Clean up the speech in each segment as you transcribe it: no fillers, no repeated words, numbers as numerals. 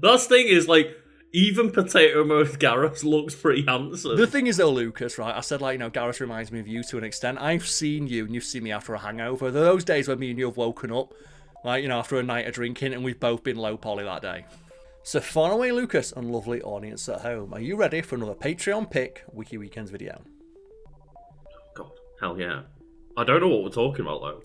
That's the thing is, like, even potato mouth Garrus looks pretty handsome. The thing is, though, Lucas, right? I said, like, Garrus reminds me of you to an extent. I've seen you, and you've seen me after a hangover. There are those days when me and you have woken up, like, after a night of drinking, and we've both been low poly that day. So far away, Lucas, and lovely audience at home. Are you ready for another Patreon pick Wiki Weekends video? God, hell yeah. I don't know what we're talking about, though.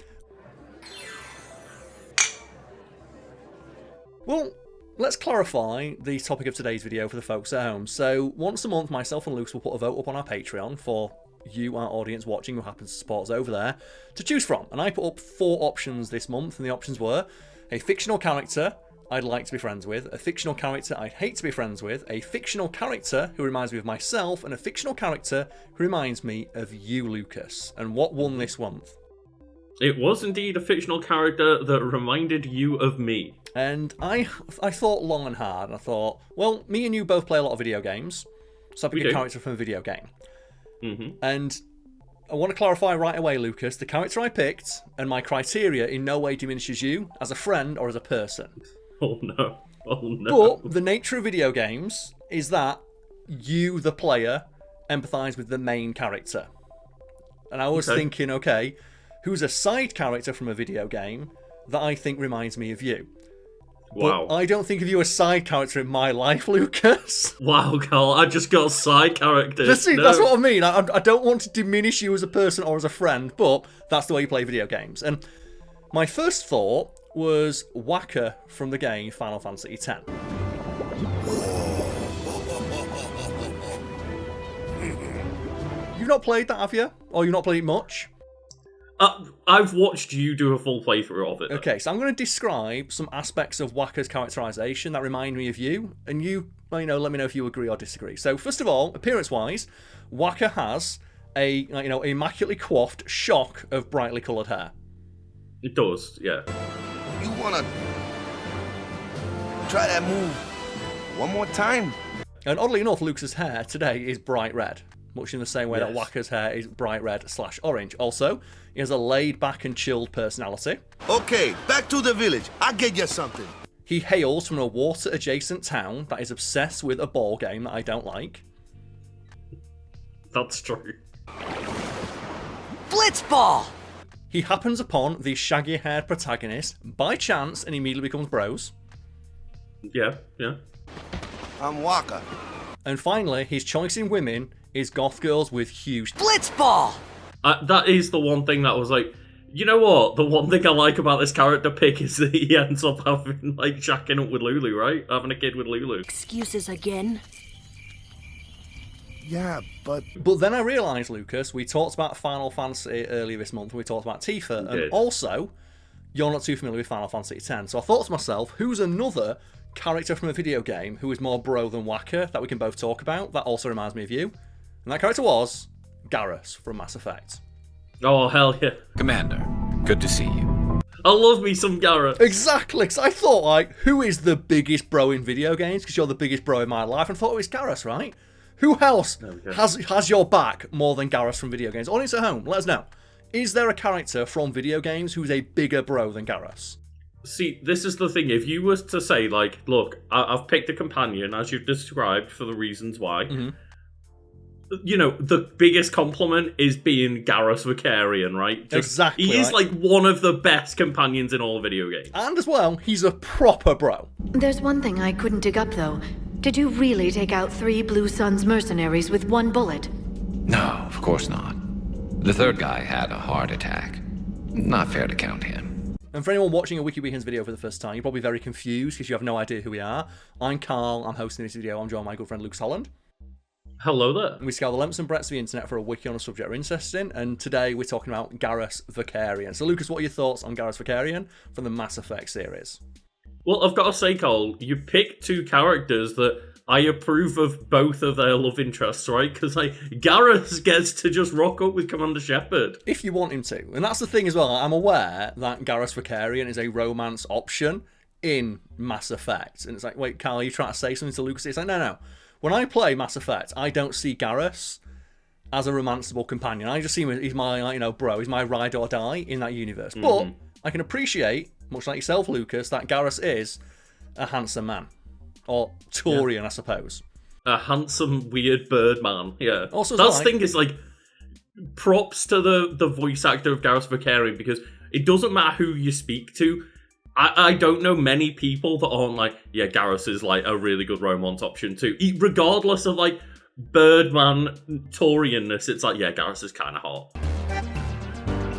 Well, let's clarify the topic of today's video for the folks at home. So, once a month, myself and Lucas will put a vote up on our Patreon for you, our audience watching, who happens to support us over there, to choose from. And I put up 4 options this month, and the options were a fictional character I'd like to be friends with, a fictional character I'd hate to be friends with, a fictional character who reminds me of myself, and a fictional character who reminds me of you, Lucas. And what won this month? It was indeed a fictional character that reminded you of me. And I thought long and hard, and I thought, well, me and you both play a lot of video games, so I pick a character from a video game. Mm-hmm. And I want to clarify right away, Lucas, the character I picked and my criteria in no way diminishes you as a friend or as a person. Oh no. Oh no. But the nature of video games is that you, the player, empathise with the main character. And I was thinking, okay, who's a side character from a video game that I think reminds me of you? Wow. But I don't think of you as a side character in my life, Lucas. Wow, Karl, I just got side characters. That's what I mean. I don't want to diminish you as a person or as a friend, but that's the way you play video games. And my first thought was Waka from the game Final Fantasy X. You've not played that, have you? Or you've not played it much? I've watched you do a full playthrough of it. Okay, so I'm going to describe some aspects of Waka's characterization that remind me of you, and you, let me know if you agree or disagree. So, first of all, appearance-wise, Waka has a, immaculately coiffed shock of brightly coloured hair. It does, yeah. You wanna try that move one more time? And oddly enough, Lucas's hair today is bright red, much in the same way that Waka's hair is bright red/orange. Also, he has a laid-back and chilled personality. Okay, back to the village. I'll get you something. He hails from a water-adjacent town that is obsessed with a ball game that I don't like. That's true. Blitzball! He happens upon the shaggy-haired protagonist by chance and immediately becomes bros. Yeah. I'm Waka. And finally, his choice in women is goth girls with huge Blitzball! That is the one thing that was like, you know what? The one thing I like about this character pick is that he ends up having, like, shacking up with Lulu, right? Having a kid with Lulu. Excuses again? Yeah, but then I realised, Lucas, we talked about Final Fantasy earlier this month, and we talked about Tifa, and also, you're not too familiar with Final Fantasy X. So I thought to myself, who's another character from a video game who is more bro than Waka that we can both talk about, that also reminds me of you? And that character was Garrus from Mass Effect. Oh, hell yeah. Commander, good to see you. I love me some Garrus. Exactly, because I thought, like, who is the biggest bro in video games? Because you're the biggest bro in my life, and I thought it was Garrus, right? Who else has your back more than Garrus from video games? Audience at home, let us know. Is there a character from video games who's a bigger bro than Garrus? See, this is the thing. If you was to say, like, look, I've picked a companion, as you've described, for the reasons why, the biggest compliment is being Garrus Vicarian, right? Exactly. He's, like, one of the best companions in all video games. And as well, he's a proper bro. There's one thing I couldn't dig up, though. Did you really take out 3 Blue Suns mercenaries with 1 bullet? No, of course not. The third guy had a heart attack. Not fair to count him. And for anyone watching a Wiki Weekends video for the first time, you're probably very confused because you have no idea who we are. I'm Karl, I'm hosting this video, I'm joined by my good friend Lucas Holland. Hello there. And we scour the lengths and breadths of the internet for a wiki on a subject we're interested in, and today we're talking about Garrus Vicarian. So Lucas, what are your thoughts on Garrus Vicarian from the Mass Effect series? Well, I've got to say, Karl, you picked 2 characters that I approve of both of their love interests, right? Because, like, Garrus gets to just rock up with Commander Shepard. If you want him to. And that's the thing as well. I'm aware that Garrus Vicarian is a romance option in Mass Effect. And it's like, wait, Karl, are you trying to say something to Lucas? It's like, no. When I play Mass Effect, I don't see Garrus as a romanceable companion. I just see him as he's my, bro. He's my ride or die in that universe. But I can appreciate, much like yourself, Lucas, that Garrus is a handsome man. Or Taurian, I suppose. A handsome, weird bird man. Yeah. Also, that's the thing is, like, props to the voice actor of Garrus Vakarian, because it doesn't matter who you speak to. I don't know many people that aren't like, yeah, Garrus is like a really good romance option too. Regardless of like Birdman Taurianness, it's like, yeah, Garrus is kind of hot.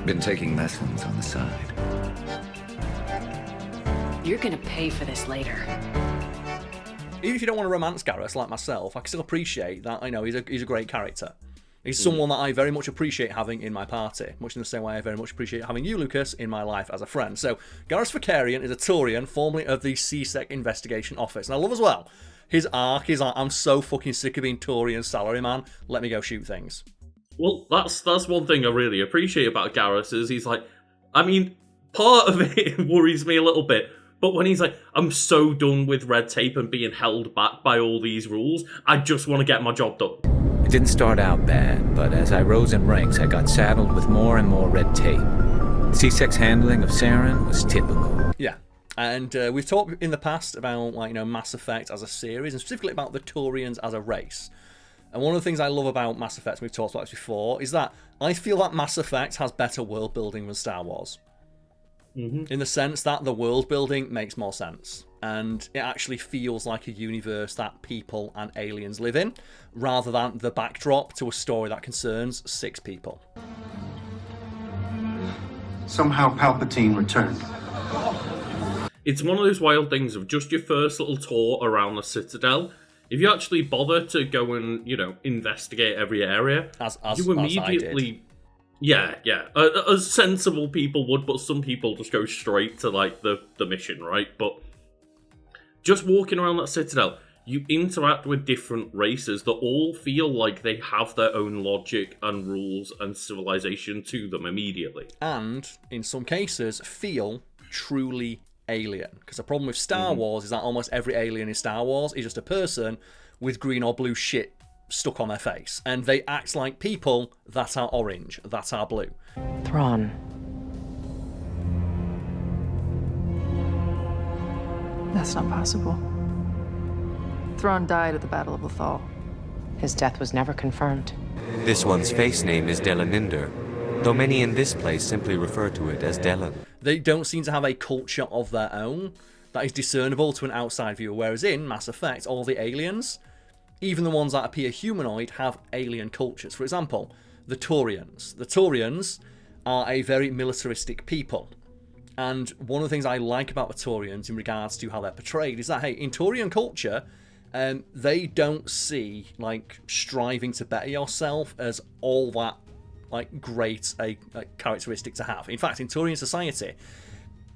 Been taking lessons on the side. You're gonna pay for this later. Even if you don't want to romance Garrus like myself, I can still appreciate that. I know he's a great character. He's someone that I very much appreciate having in my party, much in the same way I very much appreciate having you, Lucas, in my life as a friend. So, Garrus Vakarian is a Taurian, formerly of the CSEC Investigation Office. And I love as well, his arc is like, I'm so fucking sick of being Taurian salaryman, let me go shoot things. Well, that's one thing I really appreciate about Garrus is he's like, I mean, part of it worries me a little bit, but when he's like, I'm so done with red tape and being held back by all these rules, I just want to get my job done. It didn't start out bad, but as I rose in ranks, I got saddled with more and more red tape. C6's handling of Saren was typical. Yeah, and we've talked in the past about, like, Mass Effect as a series, and specifically about the Taurians as a race. And one of the things I love about Mass Effect, and we've talked about this before, is that I feel that Mass Effect has better world building than Star Wars. In the sense that the world building makes more sense. And it actually feels like a universe that people and aliens live in, rather than the backdrop to a story that concerns 6 people. Somehow Palpatine returned. It's one of those wild things of just your first little tour around the Citadel. If you actually bother to go and, investigate every area, you immediately... Yeah. As sensible people would, but some people just go straight to, like, the mission, right? But just walking around that Citadel, you interact with different races that all feel like they have their own logic and rules and civilization to them immediately. And, in some cases, feel truly alien. Because the problem with Star Wars is that almost every alien in Star Wars is just a person with green or blue shit stuck on their face, and they act like people that are orange, that are blue. Thrawn. That's not possible. Thrawn died at the Battle of Lothal. His death was never confirmed. This one's face name is Delaninder, though many in this place simply refer to it as Delan. They don't seem to have a culture of their own that is discernible to an outside viewer, whereas in Mass Effect, all the aliens, even the ones that appear humanoid, have alien cultures. For example, the Taurians. The Taurians are a very militaristic people. And one of the things I like about the Taurians in regards to how they're portrayed is that, hey, in Taurian culture, they don't see, like, striving to better yourself as all that, like, great a characteristic to have. In fact, in Taurian society,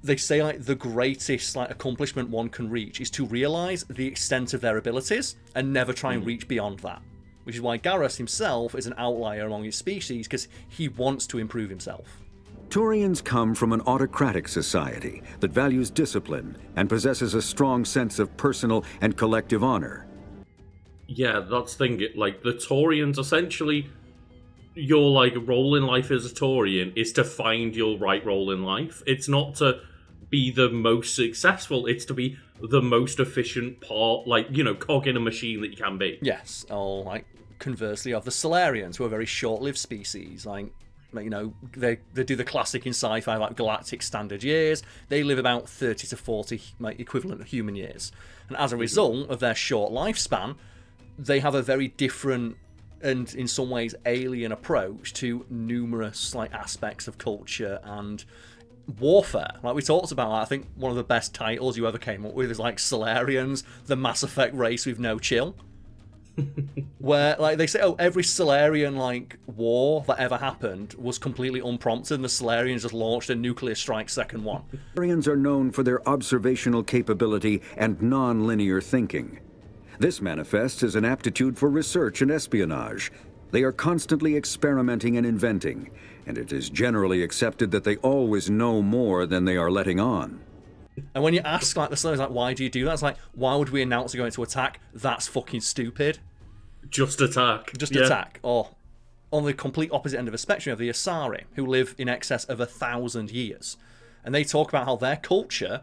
they say, like, the greatest, like, accomplishment one can reach is to realise the extent of their abilities and never try and reach beyond that. Which is why Garrus himself is an outlier among his species, because he wants to improve himself. Taurians come from an autocratic society that values discipline and possesses a strong sense of personal and collective honor. Yeah, that's the thing. Like, the Taurians, essentially, your, like, role in life as a Taurian is to find your right role in life. It's not to be the most successful, it's to be the most efficient part, like, cog in a machine that you can be. Yes, or, like, conversely of the Solarians, who are a very short-lived species, like, they do the classic in sci-fi, like, galactic standard years. They live about 30 to 40, like, equivalent of human years. And as a result of their short lifespan, they have a very different and, in some ways, alien approach to numerous, like, aspects of culture and warfare. Like we talked about, I think one of the best titles you ever came up with is, like, Solarians, the Mass Effect race with no chill. Where, like, they say, every Solarian, like, war that ever happened was completely unprompted, and the Solarians just launched a nuclear strike second one. Solarians are known for their observational capability and non-linear thinking. This manifests as an aptitude for research and espionage. They are constantly experimenting and inventing, and it is generally accepted that they always know more than they are letting on. And when you ask, like, the Solarians, like, why do you do that? It's like, why would we announce we're going to attack? That's fucking stupid. Just attack. Just attack. Or, on the complete opposite end of the spectrum, of the Asari, who live in excess of 1,000 years. And they talk about how their culture,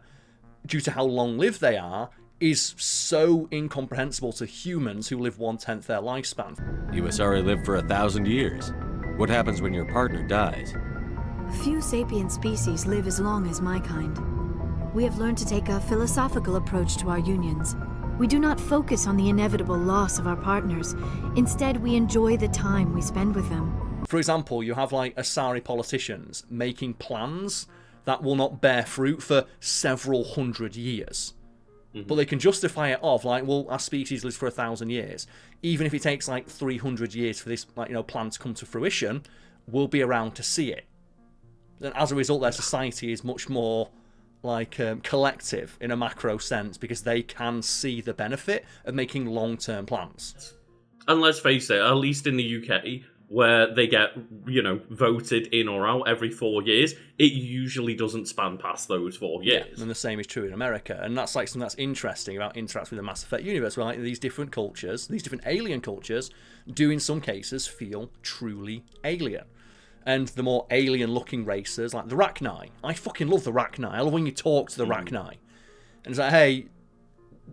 due to how long-lived they are, is so incomprehensible to humans who live 1/10 their lifespan. USR lived for 1,000 years. What happens when your partner dies? Few sapient species live as long as my kind. We have learned to take a philosophical approach to our unions. We do not focus on the inevitable loss of our partners. Instead, we enjoy the time we spend with them. For example, you have like Asari politicians making plans that will not bear fruit for several hundred years. But they can justify it off like, well, our species lives for 1,000 years. Even if it takes like 300 years for this plan to come to fruition, we'll be around to see it. And as a result, their society is much more collective in a macro sense because they can see the benefit of making long-term plans. And let's face it, at least in the UK, where they get, voted in or out every 4 years, it usually doesn't span past those 4 years. Yeah, and the same is true in America. And that's like something that's interesting about interacting with the Mass Effect universe, where like these different cultures, these different alien cultures, do in some cases feel truly alien. And the more alien-looking races, like the Rachni. I fucking love the Rachni. I love when you talk to the Rachni. And it's like, hey,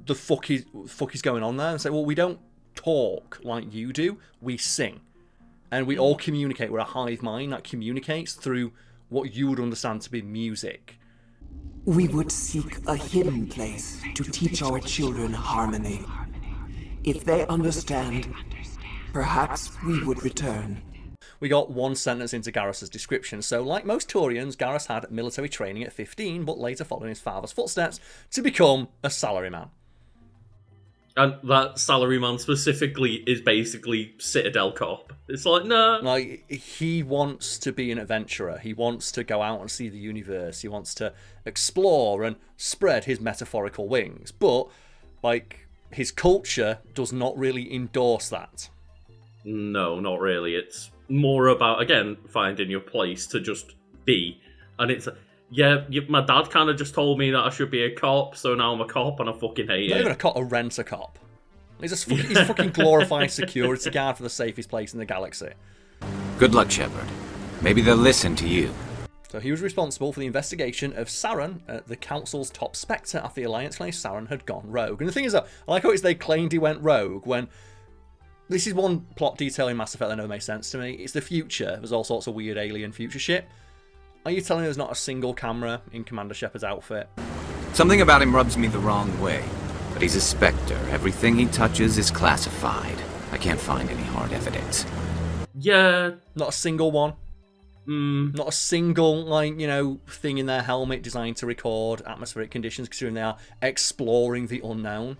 the fuck is going on there? And say, well, we don't talk like you do. We sing. And we all communicate. We're a hive mind that communicates through what you would understand to be music. We would seek a hidden place to teach our children harmony. If they understand, perhaps we would return. We got one sentence into Garrus's description. So, like most Turians, Garrus had military training at 15, but later followed in his father's footsteps to become a salaryman. And that salaryman specifically is basically Citadel cop. It's like, no. Like, he wants to be an adventurer. He wants to go out and see the universe. He wants to explore and spread his metaphorical wings. But, his culture does not really endorse that. No, not really. It's more about, again, finding your place to just be. And it's, my dad kind of just told me that I should be a cop, so now I'm a cop and I fucking hate it. Not even a cop, a rent-a-cop. He's a fucking glorified security guard for the safest place in the galaxy. Good luck, Shepard. Maybe they'll listen to you. So he was responsible for the investigation of Saren, the Council's top Spectre, after the Alliance claimed Saren had gone rogue. And the thing is that, I like how they claimed he went rogue when... This is one plot detail in Mass Effect that never made sense to me. It's the future. There's all sorts of weird alien future shit. Are you telling me there's not a single camera in Commander Shepard's outfit? Something about him rubs me the wrong way. But he's a Spectre. Everything he touches is classified. I can't find any hard evidence. Yeah. Not a single one? Not a single, thing in their helmet designed to record atmospheric conditions, considering they are exploring the unknown?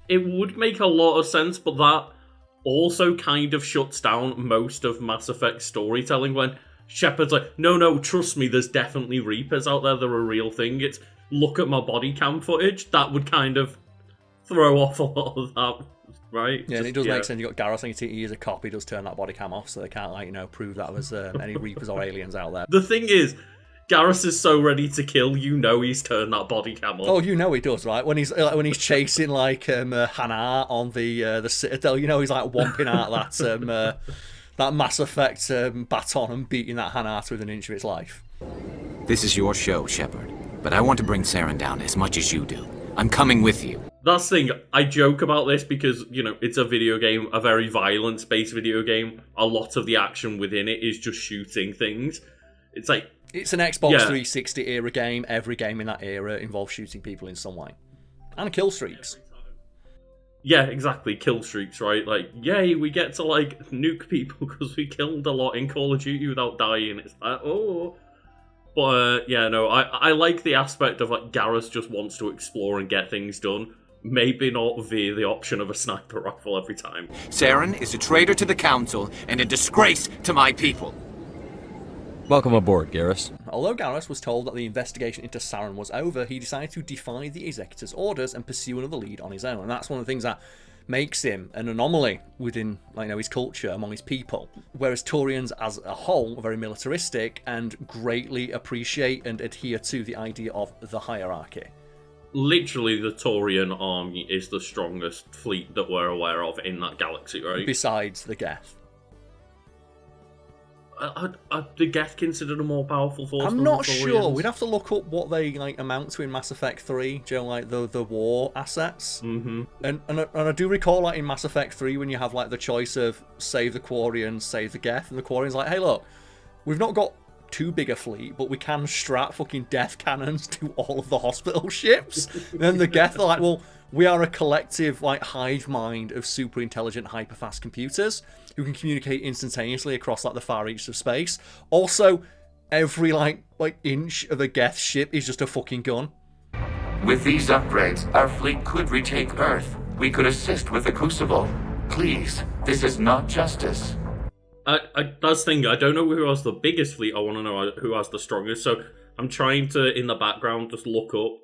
It would make a lot of sense, but that also kind of shuts down most of Mass Effect storytelling when Shepard's like, no, trust me, there's definitely Reapers out there, they're a real thing. It's, look at my body cam footage. That would kind of throw off a lot of that, right? Yeah, and it does make sense. You've got Garrus, I think he is a cop, he does turn that body cam off, so they can't, prove that there's any Reapers or aliens out there. The thing is, Garrus is so ready to kill, he's turned that body cam off. Oh, he does, right? When he's chasing Hanar on the Citadel, he's whomping out that Mass Effect baton and beating that Hanar to within an inch of its life. This is your show, Shepard, but I want to bring Saren down as much as you do. I'm coming with you. That's the thing, I joke about this because, it's a video game, a very violence-based video game. A lot of the action within it is just shooting things. It's like... It's an Xbox 360 era game. Every game in that era involves shooting people in some way. And kill streaks. Yeah, exactly. Kill streaks, right? Like, yay, we get to, nuke people because we killed a lot in Call of Duty without dying. It's like, oh... But, I like the aspect of, Garrus just wants to explore and get things done. Maybe not via the option of a sniper rifle every time. Saren is a traitor to the Council and a disgrace to my people. Welcome aboard, Garrus. Although Garrus was told that the investigation into Saren was over, he decided to defy the Executor's orders and pursue another lead on his own. And that's one of the things that makes him an anomaly within his culture, among his people. Whereas Turians as a whole are very militaristic and greatly appreciate and adhere to the idea of the hierarchy. Literally, the Turian army is the strongest fleet that we're aware of in that galaxy, right? Besides the Geth. the Geth considered a more powerful force? I'm not sure. We'd have to look up what they amount to in Mass Effect 3. Do you know, the war assets? Mm-hmm. And I do recall in Mass Effect 3 when you have the choice of save the Quarians, save the Geth, and the Quarians hey look, we've not got too big a fleet, but we can strap fucking death cannons to all of the hospital ships. And then the Geth are well, we are a collective hive mind of super intelligent, hyper fast computers who can communicate instantaneously across the far reaches of space. Also, every inch of a Geth ship is just a fucking gun. With these upgrades, our fleet could retake Earth. We could assist with the Crucible. Please, this is not justice. That's the thing. I don't know who has the biggest fleet. I want to know who has the strongest. So I'm trying to, in the background, just look up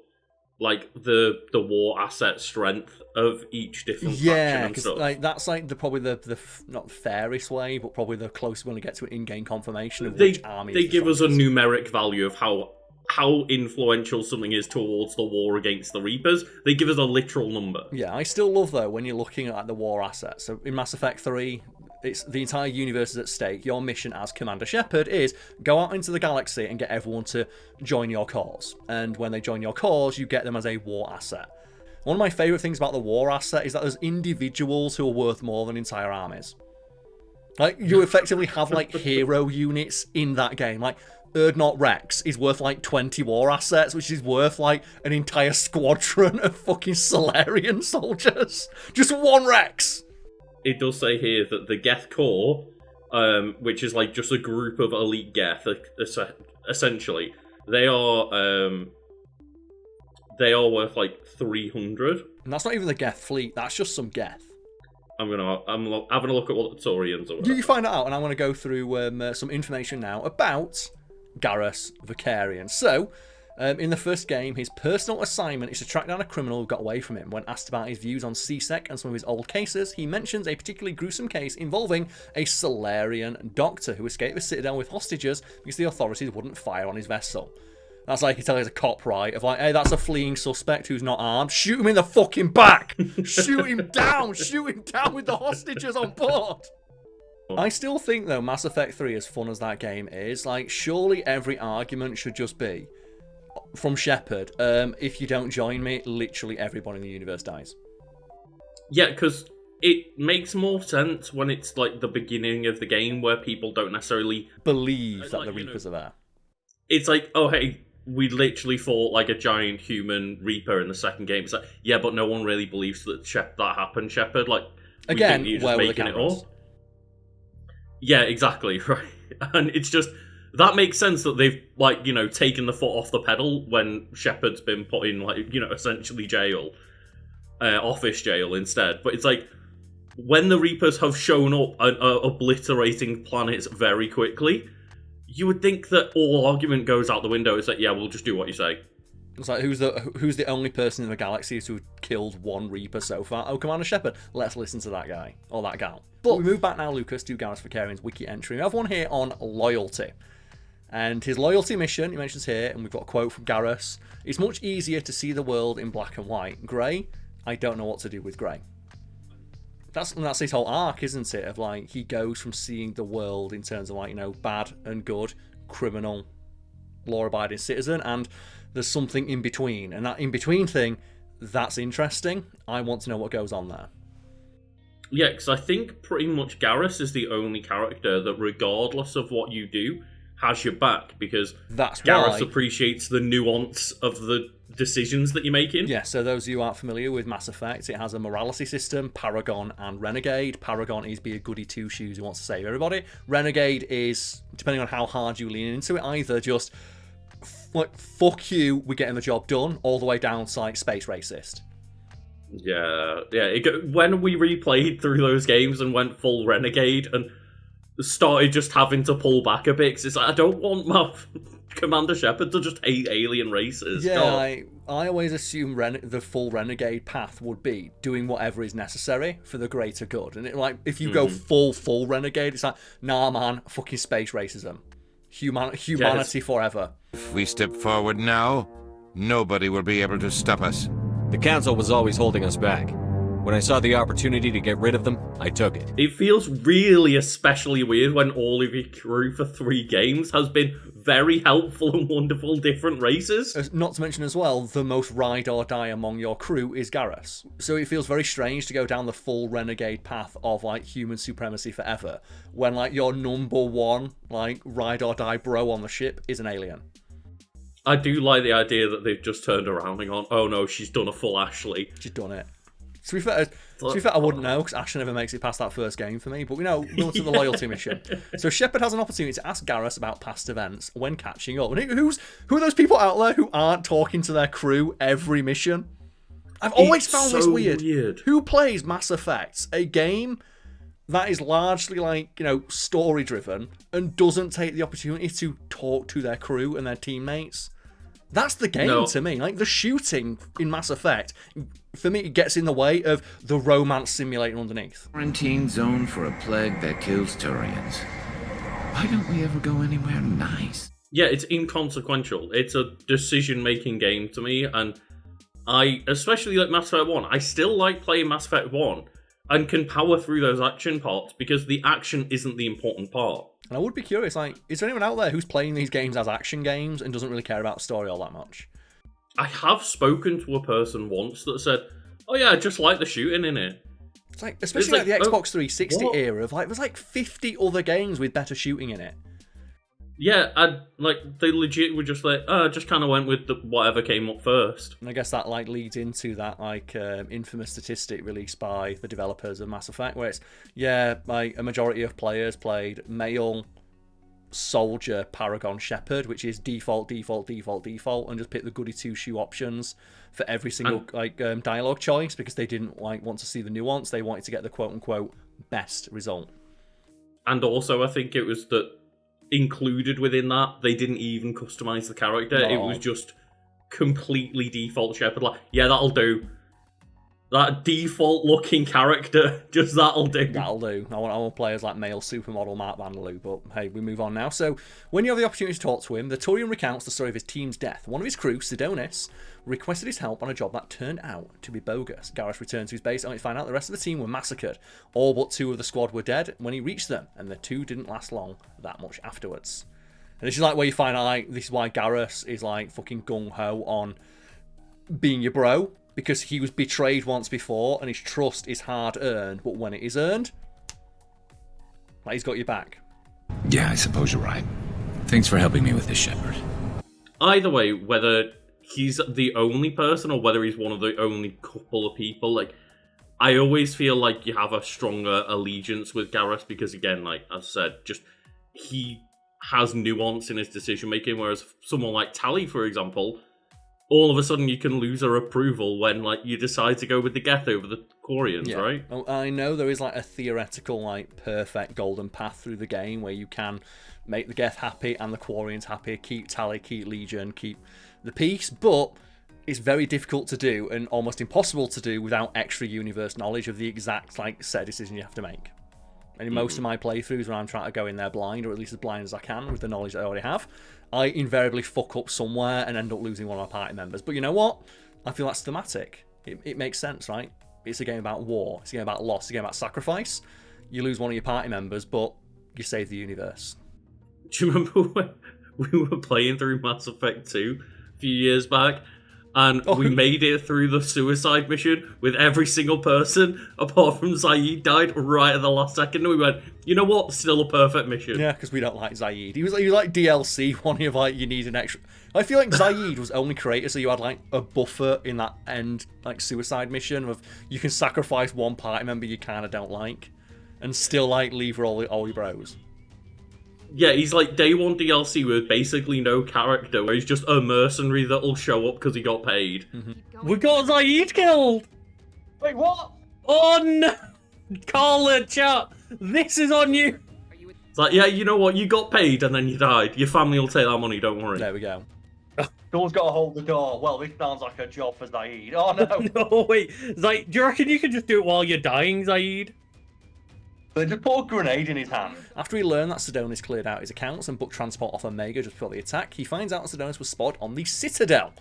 the war asset strength of each different faction and stuff. That's probably the not fairest way, but probably the closest one to get to an in-game confirmation of which army. They give us a numeric value of how influential something is towards the war against the Reapers. They give us a literal number. Yeah, I still love though when you're looking at the war assets. So in Mass Effect 3, it's the entire universe is at stake. Your mission as Commander Shepard is go out into the galaxy and get everyone to join your cause. And when they join your cause, you get them as a war asset. One of my favourite things about the war asset is that there's individuals who are worth more than entire armies. You effectively have hero units in that game. Urdnot Rex is worth 20 war assets, which is worth an entire squadron of fucking Solarian soldiers. Just one Rex! It does say here that the Geth Corps, which is just a group of elite Geth, essentially, they are worth 300. And that's not even the Geth fleet. That's just some Geth. I'm having a look at what the Taurians are. You find that out, and I'm going to go through some information now about Garrus Vicarian. So, in the first game, his personal assignment is to track down a criminal who got away from him. When asked about his views on CSEC and some of his old cases, he mentions a particularly gruesome case involving a Solarian doctor who escaped the Citadel with hostages because the authorities wouldn't fire on his vessel. That's you tell he's a cop, right? Of hey, that's a fleeing suspect who's not armed. Shoot him in the fucking back! Shoot him down! Shoot him down with the hostages on board! I still think, though, Mass Effect 3, as fun as that game is, surely every argument should just be, from Shepard, if you don't join me, literally everybody in the universe dies. Yeah, because it makes more sense when it's the beginning of the game where people don't necessarily believe that the Reapers are there. It's oh hey, we literally fought a giant human Reaper in the second game. It's yeah, but no one really believes that that happened, Shepard. Again, you're just where were the making it cameras? up. Yeah, exactly, right. And it's just that makes sense that they've taken the foot off the pedal when Shepard's been put in essentially jail, office jail instead. But it's when the Reapers have shown up and are obliterating planets very quickly, you would think that all argument goes out the window. It's yeah, we'll just do what you say. It's who's the only person in the galaxy who killed one Reaper so far? Oh, Commander Shepard. Let's listen to that guy or that gal. But we move back now, Lucas, to Garrus Vicarian's wiki entry. We have one here on loyalty. And his loyalty mission, he mentions here, and we've got a quote from Garrus, it's much easier to see the world in black and white. Grey, I don't know what to do with grey. That's his whole arc, isn't it? Of he goes from seeing the world in terms of bad and good, criminal, law-abiding citizen, and there's something in between. And that in-between thing, that's interesting. I want to know what goes on there. Yeah, because I think pretty much Garrus is the only character that, regardless of what you do, has your back, because Garrus appreciates the nuance of the decisions that you're making. Yeah, so those of you who aren't familiar with Mass Effect, it has a morality system, Paragon and Renegade. Paragon is be a goody two-shoes who wants to save everybody. Renegade is, depending on how hard you lean into it, either just fuck you, we're getting the job done, all the way down to space racist. Yeah. When we replayed through those games and went full Renegade and started just having to pull back a bit, because it's I don't want my Commander Shepard to just hate alien races. Yeah, I always assume the full Renegade path would be doing whatever is necessary for the greater good. And if you go full Renegade, it's nah man, fucking space racism. Humanity forever. If we step forward now, nobody will be able to stop us. The Council was always holding us back. When I saw the opportunity to get rid of them, I took it. It feels really especially weird when all of your crew for 3 games has been very helpful and wonderful different races. Not to mention as well, the most ride or die among your crew is Garrus. So it feels very strange to go down the full renegade path of like human supremacy forever when like your number one like ride or die bro on the ship is an alien. I do like the idea that they've just turned around and gone, oh no, she's done a full Ashley. She's done it. To be fair, I wouldn't know, because Ashley never makes it past that first game for me, but we know we'll to the loyalty mission. So Shepard has an opportunity to ask Garrus about past events when catching up. And who are those people out there who aren't talking to their crew every mission? I've always found this weird. Who plays Mass Effect, a game that is largely like, you know, story driven and doesn't take the opportunity to talk to their crew and their teammates? That's the game to me. Like, the shooting in Mass Effect, for me, it gets in the way of the romance simulating underneath. Quarantine zone for a plague that kills Turians. Why don't we ever go anywhere nice? Yeah, it's inconsequential. It's a decision-making game to me, and I, especially like Mass Effect 1, I still like playing Mass Effect 1 and can power through those action parts because the action isn't the important part. And I would be curious, like, is there anyone out there who's playing these games as action games and doesn't really care about story all that much? I have spoken to a person once that said, oh yeah, I just like the shooting in it. It's like, especially like the Xbox 360 era of like, there's like 50 other games with better shooting in it. Yeah, and like they legit were just like, just kind of went with whatever came up first. And I guess that like leads into that like infamous statistic released by the developers of Mass Effect, where it's like a majority of players played male soldier Paragon Shepherd, which is default, and just pick the goody two shoe options for every single dialogue choice because they didn't like want to see the nuance. They wanted to get the quote unquote best result. And also, I think it was that included within that, they didn't even customize the character. No. It was just completely default Shepard. Like, yeah, that'll do. That default looking character, just that'll do. That'll do. I want players like male supermodel Mark Vanderloo, but hey, we move on now. So, when you have the opportunity to talk to him, the Turian recounts the story of his team's death. One of his crew, Sidonis, requested his help on a job that turned out to be bogus. Garrus returned to his base only to find out the rest of the team were massacred. All but 2 of the squad were dead when he reached them, and the 2 didn't last long that much afterwards. And this is like where you find out, like, this is why Garrus is like fucking gung-ho on being your bro, because he was betrayed once before, and his trust is hard-earned, but when it is earned, like, he's got your back. Yeah, I suppose you're right. Thanks for helping me with this, Shepard. Either way, whether he's the only person or whether he's one of the only couple of people, like, I always feel like you have a stronger allegiance with Garrus because, again, like I said, just he has nuance in his decision-making, whereas someone like Tali, for example, all of a sudden you can lose her approval when like you decide to go with the Geth over the Quarians, right? Well, I know there is like a theoretical like perfect golden path through the game where you can make the Geth happy and the Quarians happy, keep Tali, keep Legion, keep the peace, but it's very difficult to do and almost impossible to do without extra universe knowledge of the exact like set decision you have to make. And in most of my playthroughs when I'm trying to go in there blind, or at least as blind as I can with the knowledge that I already have, I invariably fuck up somewhere and end up losing one of my party members. But you know what? I feel that's thematic. It makes sense, right? It's a game about war. It's a game about loss. It's a game about sacrifice. You lose one of your party members, but you save the universe. Do you remember when we were playing through Mass Effect 2 a few years back? And we made it through the suicide mission with every single person, apart from Zaid died right at the last second. And we went, you know what? Still a perfect mission. Yeah, because we don't like Zaid. He was like DLC, one of like, you need an extra... I feel like Zaid was only created so you had like a buffer in that end like suicide mission of you can sacrifice one party member you kind of don't like and still like leave all your bros. Yeah, he's like day one DLC with basically no character, where he's just a mercenary that'll show up because he got paid. Mm-hmm. We got Zaid killed! Wait, what? Oh no! Karl, chat, this is on you! It's like, yeah, you know what, you got paid and then you died. Your family will take that money, don't worry. There we go. Someone's got to hold the door. Well, this sounds like a job for Zaid. Oh no! No, wait, Zaid, do you reckon you can just do it while you're dying, Zaid? They just put a grenade in his hand. After he learned that Sidonis cleared out his accounts and booked transport off Omega just before the attack, he finds out that Sidonis was spotted on the Citadel.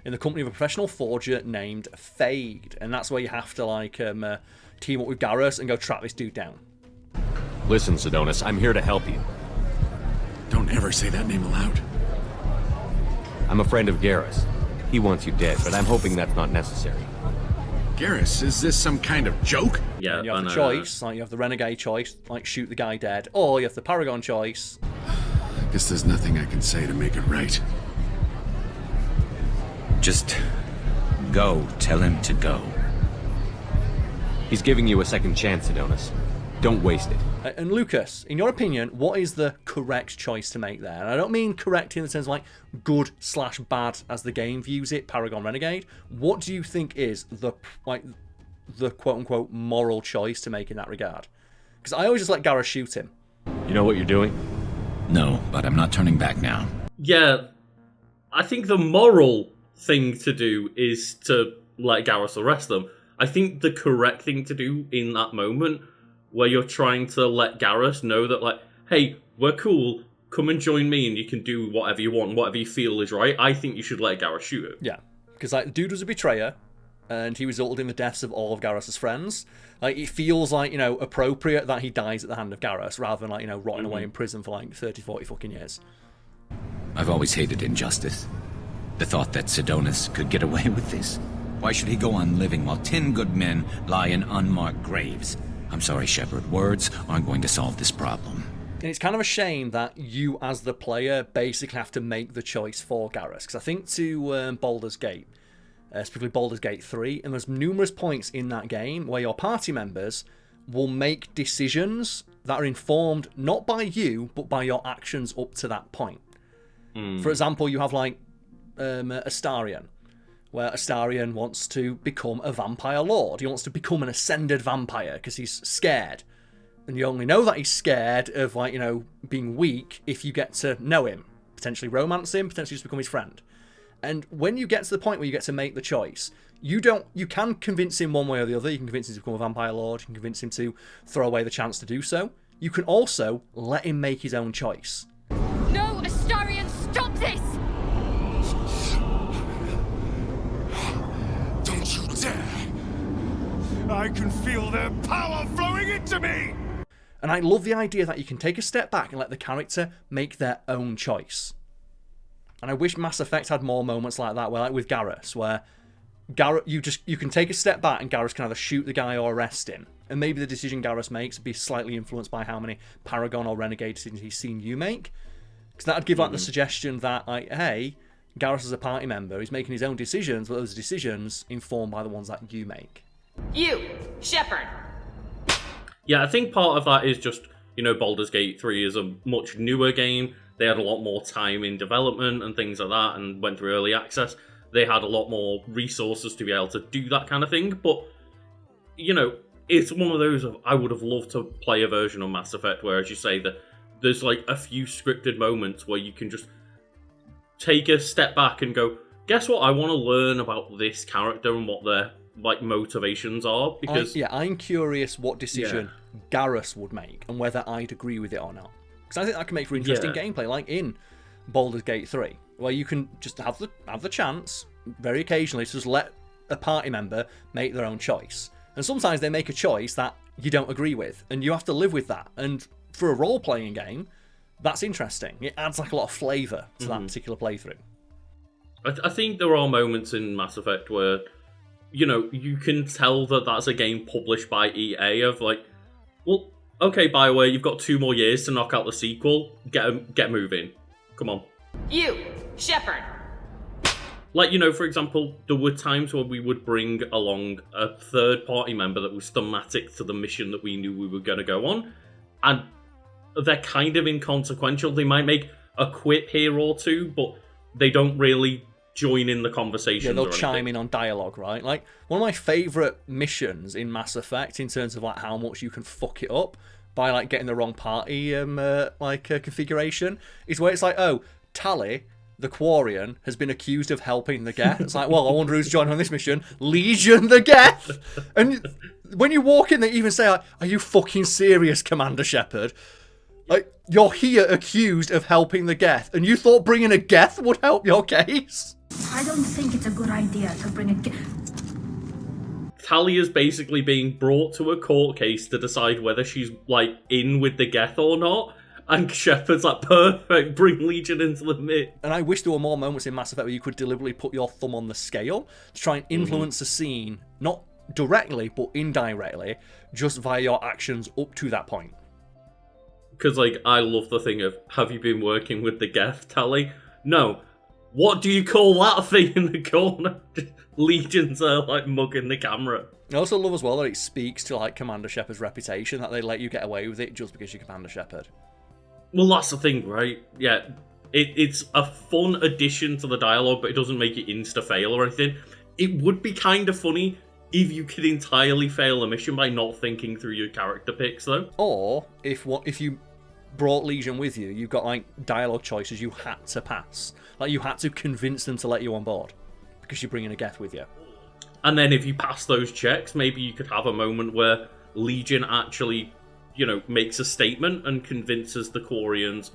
in the company of a professional forger named Fade. And that's where you have to, like, team up with Garrus and go track this dude down. Listen, Sidonis, I'm here to help you. Don't ever say that name aloud. I'm a friend of Garrus. He wants you dead, but I'm hoping that's not necessary. Garrus, is this some kind of joke? Yeah, and you have the choice, like you have the renegade choice, like shoot the guy dead, or you have the paragon choice. Guess there's nothing I can say to make it right. Just go. Tell him to go. He's giving you a second chance, Sidonis. Don't waste it. And Lucas, in your opinion, what is the correct choice to make there? And I don't mean correct in the sense of like good/bad as the game views it, Paragon Renegade. What do you think is the quote-unquote moral choice to make in that regard? Because I always just let Garrus shoot him. You know what you're doing? No, but I'm not turning back now. Yeah, I think the moral thing to do is to let Garrus arrest them. I think the correct thing to do in that moment, where you're trying to let Garrus know that, like, hey, we're cool, come and join me and you can do whatever you want, whatever you feel is right, I think you should let Garrus shoot him. Yeah, because, like, the dude was a betrayer, and he resulted in the deaths of all of Garrus' friends. Like, it feels like, you know, appropriate that he dies at the hand of Garrus, rather than, like, you know, rotting away in prison for, like, 30, 40 fucking years. I've always hated injustice. The thought that Sidonis could get away with this. Why should he go on living while 10 good men lie in unmarked graves? I'm sorry, Shepard. Words aren't going to solve this problem. And it's kind of a shame that you, as the player, basically have to make the choice for Garrus. Because I think to Baldur's Gate, specifically Baldur's Gate 3, and there's numerous points in that game where your party members will make decisions that are informed not by you, but by your actions up to that point. For example, you have, like, Astarion, where Astarion wants to become a vampire lord. He wants to become an ascended vampire because he's scared. And you only know that he's scared of, like, you know, being weak if you get to know him. Potentially romance him, potentially just become his friend. And when you get to the point where you get to make the choice, you can convince him one way or the other. You can convince him to become a vampire lord. You can convince him to throw away the chance to do so. You can also let him make his own choice. No, Astarion, stop this! Don't you dare! I can feel their power flowing into me! And I love the idea that you can take a step back and let the character make their own choice. And I wish Mass Effect had more moments like that, where, like with Garrus, where you can take a step back and Garrus can either shoot the guy or arrest him. And maybe the decision Garrus makes be slightly influenced by how many Paragon or Renegade decisions he's seen you make. Because that'd give, like, the suggestion that, like, hey, Garrus is a party member, he's making his own decisions, but those decisions informed by the ones that you make. You, Shepard. Yeah, I think part of that is just, you know, Baldur's Gate 3 is a much newer game. They had a lot more time in development and things like that, and went through early access. They had a lot more resources to be able to do that kind of thing. But, you know, it's one of those of, I would have loved to play a version of Mass Effect where, as you say, that there's like a few scripted moments where you can just take a step back and go, guess what? I want to learn about this character and what their, like, motivations are. Because I'm curious what decision Garrus would make and whether I'd agree with it or not. Because I think that can make for interesting gameplay, like in Baldur's Gate 3, where you can just have the chance, very occasionally, to just let a party member make their own choice. And sometimes they make a choice that you don't agree with, and you have to live with that. And for a role-playing game, that's interesting. It adds, like, a lot of flavour to that particular playthrough. I think there are moments in Mass Effect where, you know, you can tell that that's a game published by EA of, like, well, okay, BioWare, you've got 2 more years to knock out the sequel. Get moving. Come on. You, Shepard. Like, you know, for example, there were times where we would bring along a third-party member that was thematic to the mission that we knew we were going to go on, and they're kind of inconsequential. They might make a quip here or two, but they don't really join in the conversation. Yeah, they'll chime in on dialogue, right? Like, one of my favourite missions in Mass Effect, in terms of, like, how much you can fuck it up by, like, getting the wrong party configuration, is where it's like, oh, Tali, the Quarian, has been accused of helping the Geth. It's like, well, I wonder who's joining on this mission. Legion the Geth! And when you walk in, they even say, like, are you fucking serious, Commander Shepard? Like, you're here accused of helping the Geth, and you thought bringing a Geth would help your case? I don't think it's a good idea to bring a Tali is basically being brought to a court case to decide whether she's, like, in with the Geth or not. And Shepard's like, perfect, bring Legion into the mix. And I wish there were more moments in Mass Effect where you could deliberately put your thumb on the scale to try and influence a scene, not directly, but indirectly, just via your actions up to that point. Because, like, I love the thing of, have you been working with the Geth, Tali? No. What do you call that thing in the corner? Legions are, like, mugging the camera. I also love as well that it speaks to, like, Commander Shepard's reputation, that they let you get away with it just because you're Commander Shepard. Well, that's the thing, right? Yeah, it's a fun addition to the dialogue, but it doesn't make it insta-fail or anything. It would be kind of funny if you could entirely fail a mission by not thinking through your character picks, though. Or, if you brought Legion with you, you've got, like, dialogue choices you had to pass. Like, you had to convince them to let you on board, because you're bringing a Geth with you. And then if you pass those checks, maybe you could have a moment where Legion actually, you know, makes a statement and convinces the Quarians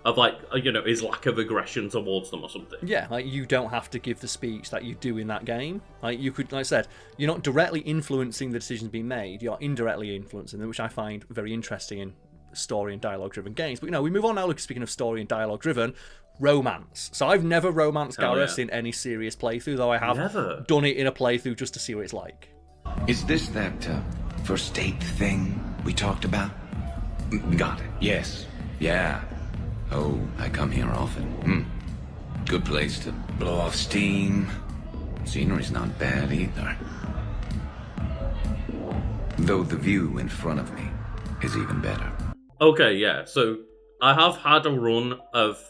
of, like, you know, his lack of aggression towards them or something. Yeah, like, you don't have to give the speech that you do in that game. Like, you could, like I said, you're not directly influencing the decisions being made, you're indirectly influencing them, which I find very interesting in story and dialogue-driven games. But, you know, we move on now, speaking of story and dialogue-driven, romance. So I've never romanced Garrus in any serious playthrough, though I have done it in a playthrough just to see what it's like. Is this that first date thing we talked about? Got it. Yes. Yeah. Oh, I come here often. Good place to blow off steam. Scenery's not bad either. Though the view in front of me is even better. Okay, yeah. So I have had a run of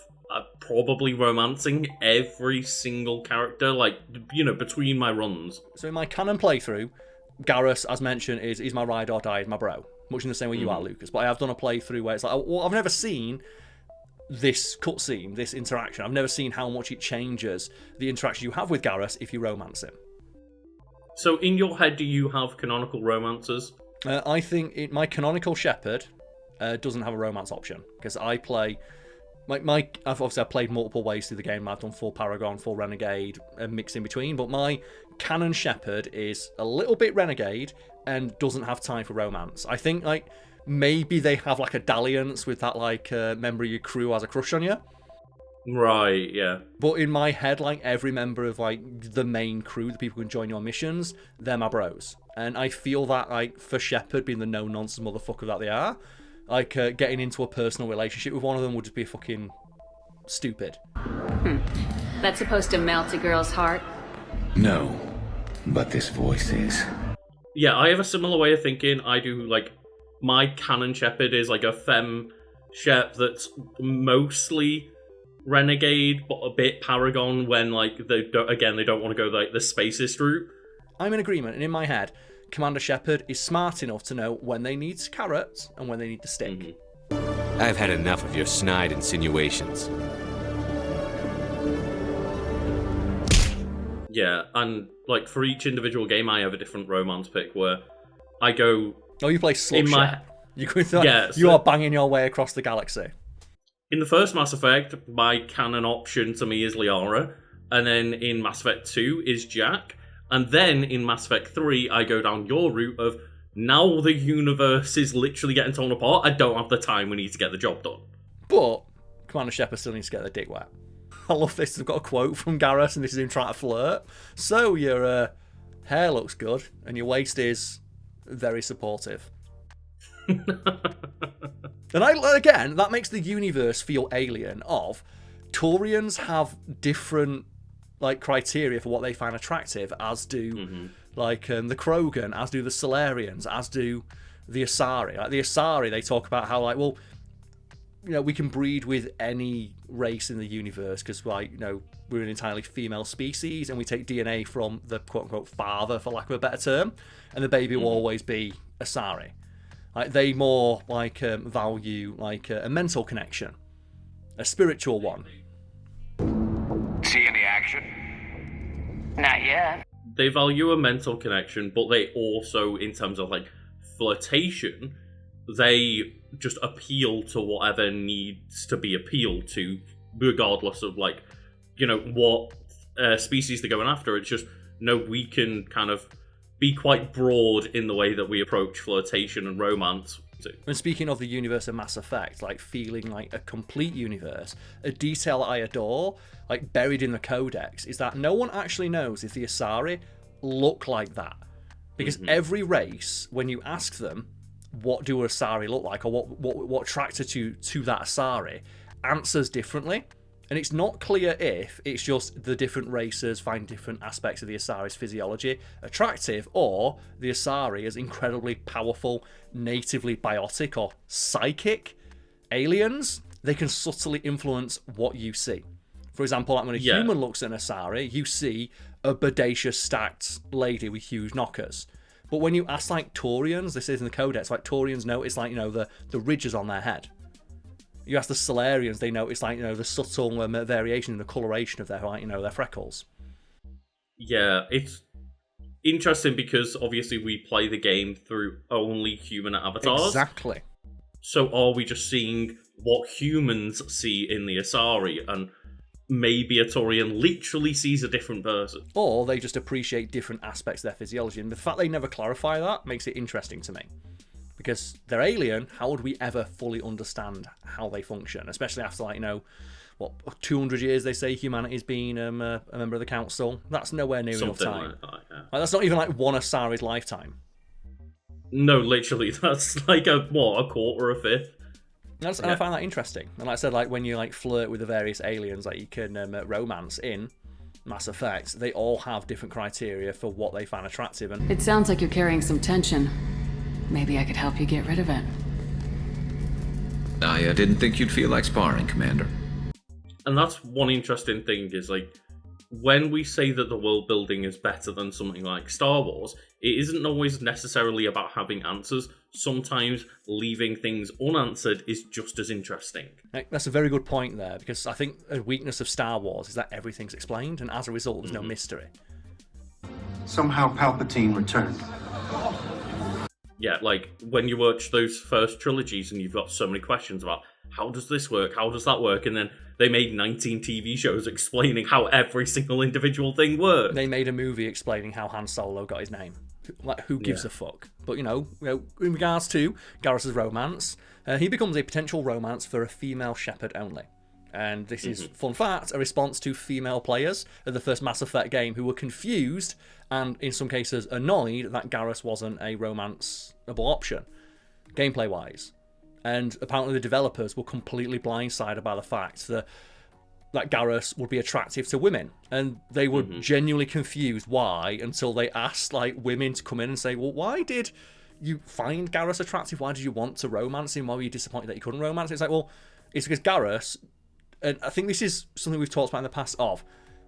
probably romancing every single character, like, you know, between my runs. So in my canon playthrough, Garrus, as mentioned, is my ride or die, is my bro. Much in the same way you are, Lucas. But I have done a playthrough where it's like, well, I've never seen this cutscene, this interaction. I've never seen how much it changes the interaction you have with Garrus if you romance him. So in your head, do you have canonical romances? I think my canonical Shepard doesn't have a romance option, because I play... I've played multiple ways through the game. I've done full Paragon, full Renegade, and mixed in between. But my canon Shepard is a little bit Renegade and doesn't have time for romance. I think, like, maybe they have, like, a dalliance with that, like, member of your crew has a crush on you. Right, yeah. But in my head, like, every member of, like, the main crew, the people who can join your missions, they're my bros. And I feel that, like, for Shepard being the no-nonsense motherfucker that they are, like, getting into a personal relationship with one of them would just be fucking stupid. That's supposed to melt a girl's heart? No, but this voice is. Yeah, I have a similar way of thinking. I do, like, my canon Shepard is, like, a femme Shep that's mostly Renegade, but a bit Paragon when, like, they don't want to go, like, the spacist route. I'm in agreement, and in my head, Commander Shepard is smart enough to know when they need carrots and when they need the stick. I've had enough of your snide insinuations. Yeah, and, like, for each individual game, I have a different romance pick where I go... Oh, you play Slut Shep. You are banging your way across the galaxy. In the first Mass Effect, my canon option to me is Liara, and then in Mass Effect 2 is Jack. And then in Mass Effect 3, I go down your route of, now the universe is literally getting torn apart, I don't have the time, we need to get the job done. But Commander Shepard still needs to get their dick wet. I love this. I've got a quote from Garrus, and this is him trying to flirt. So your hair looks good, and your waist is very supportive. And again, that makes the universe feel alien of Taurians have different, like, criteria for what they find attractive, as do like the Krogan, as do the Solarians, as do the Asari. Like the Asari, they talk about how, like, well, you know, we can breed with any race in the universe because, like, you know, we're an entirely female species and we take DNA from the quote-unquote father, for lack of a better term, and the baby will always be Asari. Like, they more, like, value, like, a mental connection, a spiritual one. See any action? Not yet. They value a mental connection, but they also, in terms of, like, flirtation, they just appeal to whatever needs to be appealed to, regardless of, like, you know, what species they're going after. It's just, no, we can kind of be quite broad in the way that we approach flirtation and romance. And speaking of the universe of Mass Effect, like feeling like a complete universe, a detail that I adore, like buried in the Codex, is that no one actually knows if the Asari look like that. Because every race, when you ask them, what do Asari look like, or what attracted you to that Asari, answers differently. And it's not clear if it's just the different races find different aspects of the Asari's physiology attractive, or the Asari as incredibly powerful, natively biotic or psychic aliens. They can subtly influence what you see. For example, like when a human looks at an Asari, you see a bodacious, stacked lady with huge knockers. But when you ask, like, Taurians, this is in the Codex, like, Taurians notice, like, you know, the ridges on their head. You ask the Solarians, they notice, like, you know, the subtle variation in the coloration of their, like, you know, their freckles. Yeah, it's interesting because obviously we play the game through only human avatars. Exactly. So are we just seeing what humans see in the Asari, and maybe a Taurian literally sees a different person? Or they just appreciate different aspects of their physiology, and the fact they never clarify that makes it interesting to me. Because they're alien, how would we ever fully understand how they function? Especially after, like, you know, what, 200 years they say humanity's been a member of the Council? That's nowhere near enough time. Like that, yeah. Like, that's not even, like, one Asari's lifetime. No, literally, that's like a quarter, a fifth. And I find that interesting. And like I said, like, when you, like, flirt with the various aliens, like, you can romance in Mass Effect, they all have different criteria for what they find attractive. And it sounds like you're carrying some tension. Maybe I could help you get rid of it. I didn't think you'd feel like sparring, Commander. And that's one interesting thing, is, like, when we say that the world building is better than something like Star Wars, it isn't always necessarily about having answers. Sometimes leaving things unanswered is just as interesting. That's a very good point there, because I think a weakness of Star Wars is that everything's explained, and as a result, there's no mystery. Somehow Palpatine returned. Yeah, like, when you watch those first trilogies and you've got so many questions about how does this work, how does that work, and then they made 19 TV shows explaining how every single individual thing works. They made a movie explaining how Han Solo got his name. Like, who gives a fuck? But, you know, in regards to Garrus' romance, he becomes a potential romance for a female shepherd only. And this is, fun fact, a response to female players of the first Mass Effect game who were confused and, in some cases, annoyed that Garrus wasn't a romanceable option, gameplay-wise. And apparently the developers were completely blindsided by the fact that Garrus would be attractive to women. And they were genuinely confused why, until they asked, like, women to come in and say, well, why did you find Garrus attractive? Why did you want to romance him? Why were you disappointed that you couldn't romance him? It's like, well, it's because Garrus... And I think this is something we've talked about in the past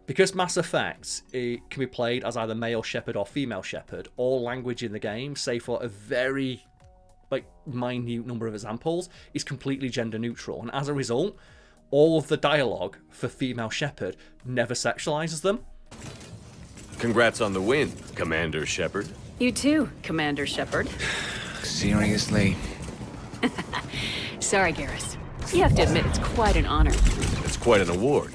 because Mass Effect, it can be played as either male shepherd or female shepherd. All language in the game, save for a very, like, minute number of examples, is completely gender neutral. And as a result, all of the dialogue for female shepherd never sexualizes them. Congrats on the win, Commander Shepard. You too, Commander Shepard. Seriously? Sorry, Garrus. You have to admit, it's quite an honor. It's quite an award.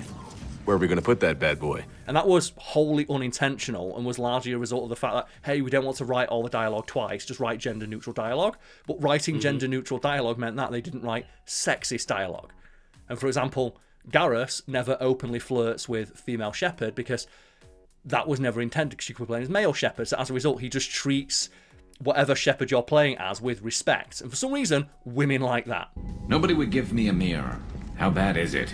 Where are we going to put that bad boy? And that was wholly unintentional and was largely a result of the fact that, hey, we don't want to write all the dialogue twice, just write gender-neutral dialogue. But writing gender-neutral dialogue meant that they didn't write sexist dialogue. And for example, Garrus never openly flirts with female shepherd because that was never intended, because she could be playing as male shepherd. So as a result, he just treats whatever shepherd you're playing as with respect. And for some reason, women like that. Nobody would give me a mirror. How bad is it?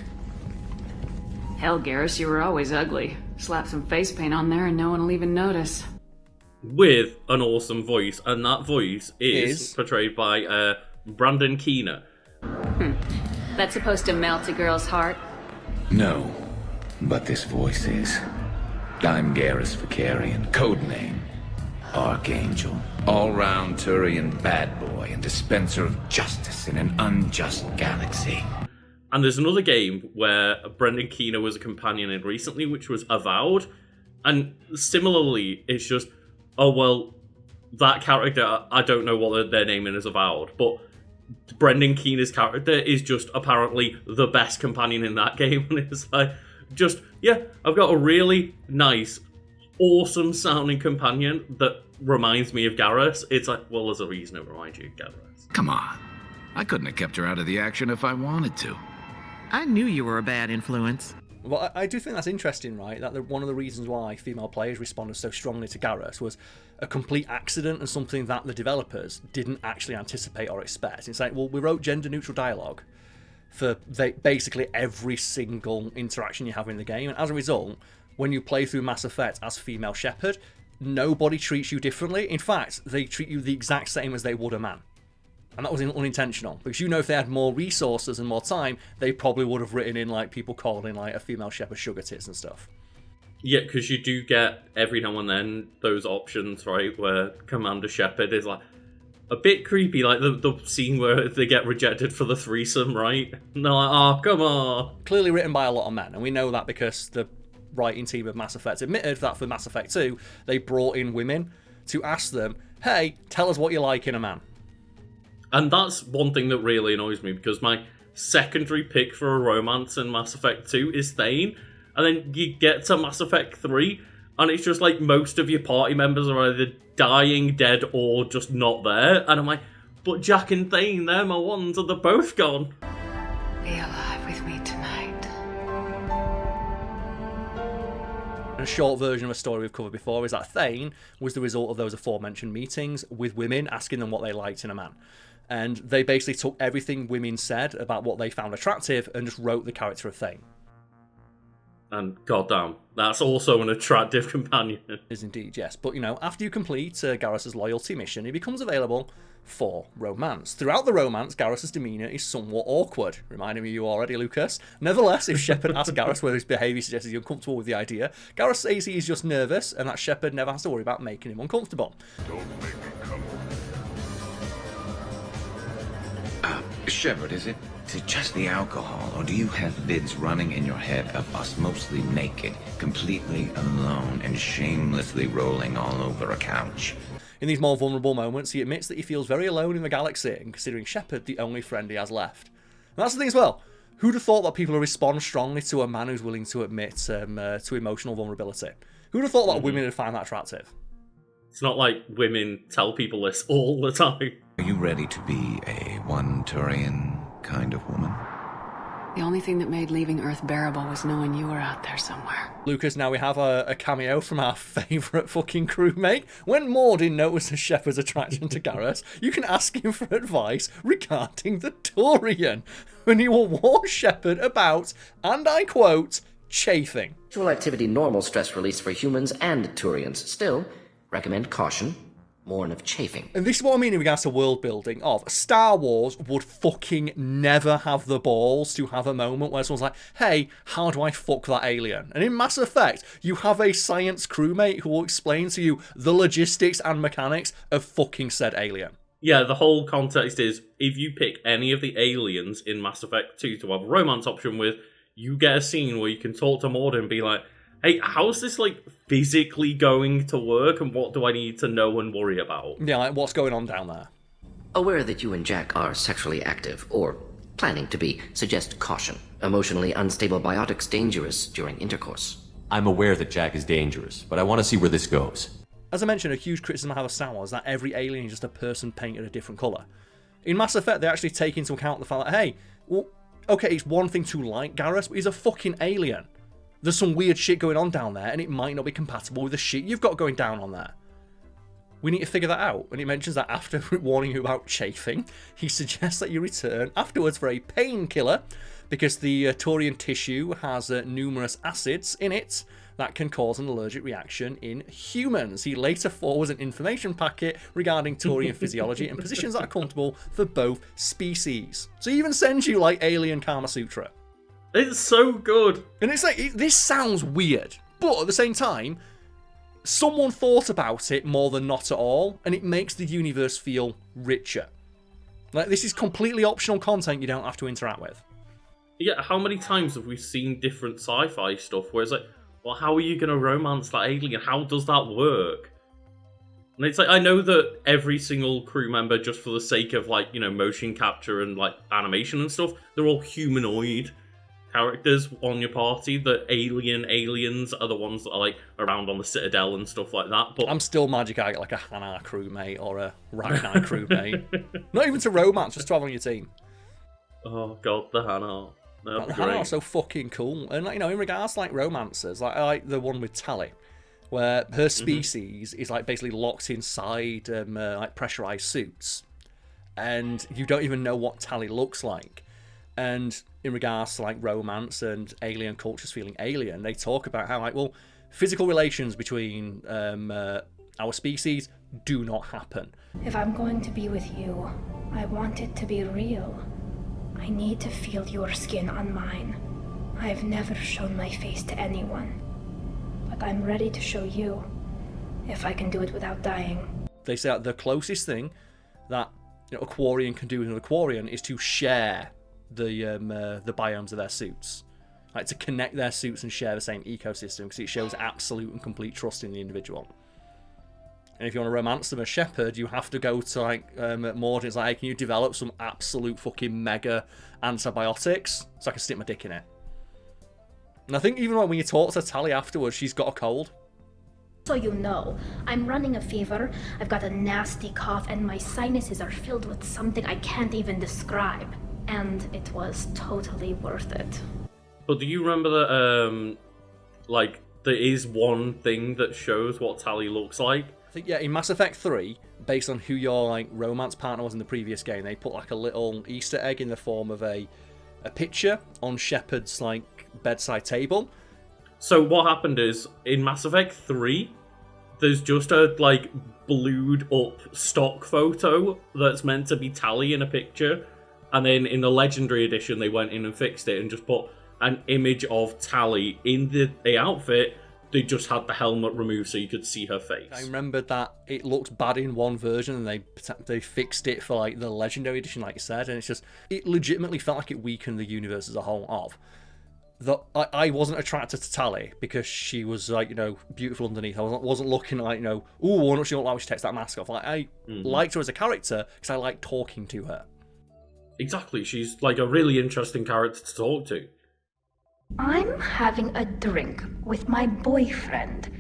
Hell, Garrus, you were always ugly. Slap some face paint on there and no one will even notice. With an awesome voice, and that voice is portrayed by Brandon Keener. That's supposed to melt a girl's heart? No, but this voice is. I'm Garrus Vicarian, codename Archangel. All-round Turian bad boy and dispenser of justice in an unjust galaxy. And there's another game where Brendan Keener was a companion in recently, which was Avowed. And similarly, it's just, oh, well, that character, I don't know what their name is Avowed. But Brendan Keener's character is just apparently the best companion in that game. And it's like, I've got a really nice, awesome sounding companion that reminds me of Garrus. It's like, well, there's a reason it reminds you of Garrus. Come on. I couldn't have kept her out of the action if I wanted to. I knew you were a bad influence. Well, I do think that's interesting, right? That one of the reasons why female players responded so strongly to Garrus was a complete accident and something that the developers didn't actually anticipate or expect. It's like, well, we wrote gender-neutral dialogue for basically every single interaction you have in the game, and as a result, when you play through Mass Effect as female Shepard, nobody treats you differently. In fact, they treat you the exact same as they would a man. And that was unintentional, because you know if they had more resources and more time, they probably would have written in like people calling like a female Shepard sugar tits and stuff. Yeah, because you do get every now and then those options, right, where Commander Shepard is like a bit creepy, like the scene where they get rejected for the threesome, right? And they're like, oh, come on. Clearly written by a lot of men, and we know that because the writing team of Mass Effect admitted that for Mass Effect 2, they brought in women to ask them, hey, tell us what you like in a man. And that's one thing that really annoys me, because my secondary pick for a romance in Mass Effect 2 is Thane, and then you get to Mass Effect 3, and it's just like most of your party members are either dying, dead, or just not there, and I'm like, but Jack and Thane, they're my ones, and they're both gone. Be alive with me tonight. A short version of a story we've covered before is that Thane was the result of those aforementioned meetings with women asking them what they liked in a man. And they basically took everything women said about what they found attractive and just wrote the character of Thane. And goddamn, that's also an attractive companion. It is indeed, yes. But, you know, after you complete Garrus's loyalty mission, it becomes available for romance. Throughout the romance, Garrus's demeanour is somewhat awkward, reminding me of you already, Lucas. Nevertheless, if Shepard asks Garrus whether his behaviour suggests he's uncomfortable with the idea, Garrus says he's just nervous and that Shepard never has to worry about making him uncomfortable. Don't make me come. Shepard, is it just the alcohol, or do you have vids running in your head of us mostly naked, completely alone, and shamelessly rolling all over a couch? In these more vulnerable moments, he admits that he feels very alone in the galaxy, and considering Shepard the only friend he has left. And that's the thing as well. Who'd have thought that people would respond strongly to a man who's willing to admit to emotional vulnerability? Who'd have thought that women would find that attractive? It's not like women tell people this all the time. Are you ready to be a one-Turian kind of woman? The only thing that made leaving Earth bearable was knowing you were out there somewhere. Lucas, now we have a cameo from our favourite fucking crewmate. When Mordin notices Shepard's attraction to Garrus, you can ask him for advice regarding the Turian, when he will warn Shepard about, and I quote, chafing. Sexual activity normal stress release for humans and Turians. Still, recommend caution. Warn of chafing. And this is what I mean in regards to world building of Star Wars would fucking never have the balls to have a moment where someone's like, hey, how do I fuck that alien? And in Mass Effect, you have a science crewmate who will explain to you the logistics and mechanics of fucking said alien. Yeah, the whole context is, if you pick any of the aliens in Mass Effect 2 to have a romance option with, you get a scene where you can talk to Mordin and be like, hey, how's this, like, physically going to work, and what do I need to know and worry about? Yeah, like, what's going on down there? Aware that you and Jack are sexually active, or planning to be, suggest caution. Emotionally unstable biotics dangerous during intercourse. I'm aware that Jack is dangerous, but I want to see where this goes. As I mentioned, a huge criticism I have of Star Wars is that every alien is just a person painted a different colour. In Mass Effect, they actually take into account the fact that, hey, well, okay, it's one thing to like Garrus, but he's a fucking alien. There's some weird shit going on down there, and it might not be compatible with the shit you've got going down on there. We need to figure that out. And it mentions that after warning you about chafing, he suggests that you return afterwards for a painkiller, because the Turian tissue has numerous acids in it that can cause an allergic reaction in humans. He later forwards an information packet regarding Turian physiology and positions that are comfortable for both species. So he even sends you, like, alien Kama Sutra. It's so good. And it's like, this sounds weird, but at the same time, someone thought about it more than not at all, and it makes the universe feel richer. Like, this is completely optional content you don't have to interact with. Yeah, how many times have we seen different sci-fi stuff where it's like, well, how are you going to romance that alien? How does that work? And it's like, I know that every single crew member, just for the sake of, like, you know, motion capture and, like, animation and stuff, they're all humanoid characters on your party. The aliens are the ones that are, like, around on the Citadel and stuff like that. But I'm still magic I get, like, a Hanar crewmate or a Ragnar crewmate. Not even to romance, just to have on your team. Oh, God, the Hanar. The Hanar are so fucking cool. And, like, you know, in regards to, like, romances, like, I like the one with Tali, where her species is like basically locked inside like pressurized suits, and you don't even know what Tali looks like. And in regards to like romance and alien cultures feeling alien, they talk about how, like, well, physical relations between our species do not happen. If I'm going to be with you, I want it to be real. I need to feel your skin on mine. I've never shown my face to anyone, but I'm ready to show you, if I can do it without dying. They say that the closest thing that, you know, a Quarian can do with another Quarian is to share the biomes of their suits, like to connect their suits and share the same ecosystem, because it shows absolute and complete trust in the individual. And if you want to romance them as Shepard, you have to go to like Mordin. It's like, hey, can you develop some absolute fucking mega antibiotics so I can stick my dick in it? And I think even when you talk to Tali afterwards, she's got a cold. So you know, I'm running a fever, I've got a nasty cough, and my sinuses are filled with something I can't even describe. And it was totally worth it. But do you remember that, like, there is one thing that shows what Tali looks like? I think, yeah, in Mass Effect 3, based on who your like romance partner was in the previous game, they put like a little Easter egg in the form of a picture on Shepard's like bedside table. So what happened is, in Mass Effect 3, there's just a like blued up stock photo that's meant to be Tali in a picture, and then in the Legendary Edition they went in and fixed it and just put an image of Tali in the outfit. They just had the helmet removed so you could see her face. I remembered that it looked bad in one version and they fixed it for like the Legendary Edition, like you said, and it's just, it legitimately felt like it weakened the universe as a whole. I wasn't attracted to Tali because she was like, you know, beautiful underneath. I wasn't looking like, you know, ooh, why don't she look like when she takes that mask off? Like, I liked her as a character because I liked talking to her. Exactly, she's like a really interesting character to talk to. I'm having a drink with my boyfriend.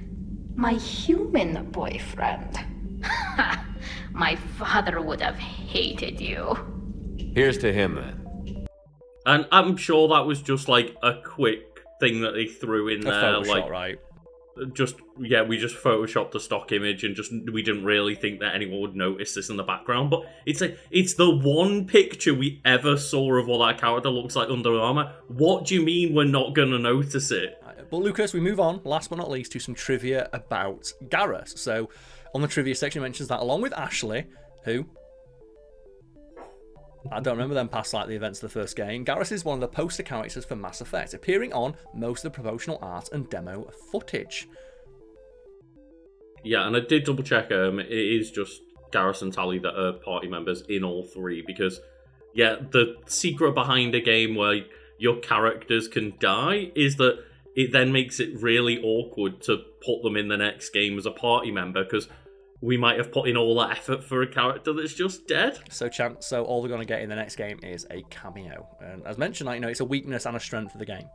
My human boyfriend. My father would have hated you. Here's to him, then. And I'm sure that was just like a quick thing that they threw in there. Photoshop, like, right? We just photoshopped the stock image and we didn't really think that anyone would notice this in the background. But it's the one picture we ever saw of what that character looks like under armor. What do you mean we're not gonna notice it? But Lucas, we move on, last but not least, to some trivia about Garrus. So on the trivia section, it mentions that along with Ashley, who I don't remember them past like the events of the first game, Garrus is one of the poster characters for Mass Effect, appearing on most of the promotional art and demo footage. Yeah, and I did double check, it is just Garrus and Tali that are party members in all three, because, yeah, the secret behind a game where your characters can die is that it then makes it really awkward to put them in the next game as a party member, because we might have put in all that effort for a character that's just dead. So all they're going to get in the next game is a cameo. And as mentioned, like, you know, it's a weakness and a strength of the game.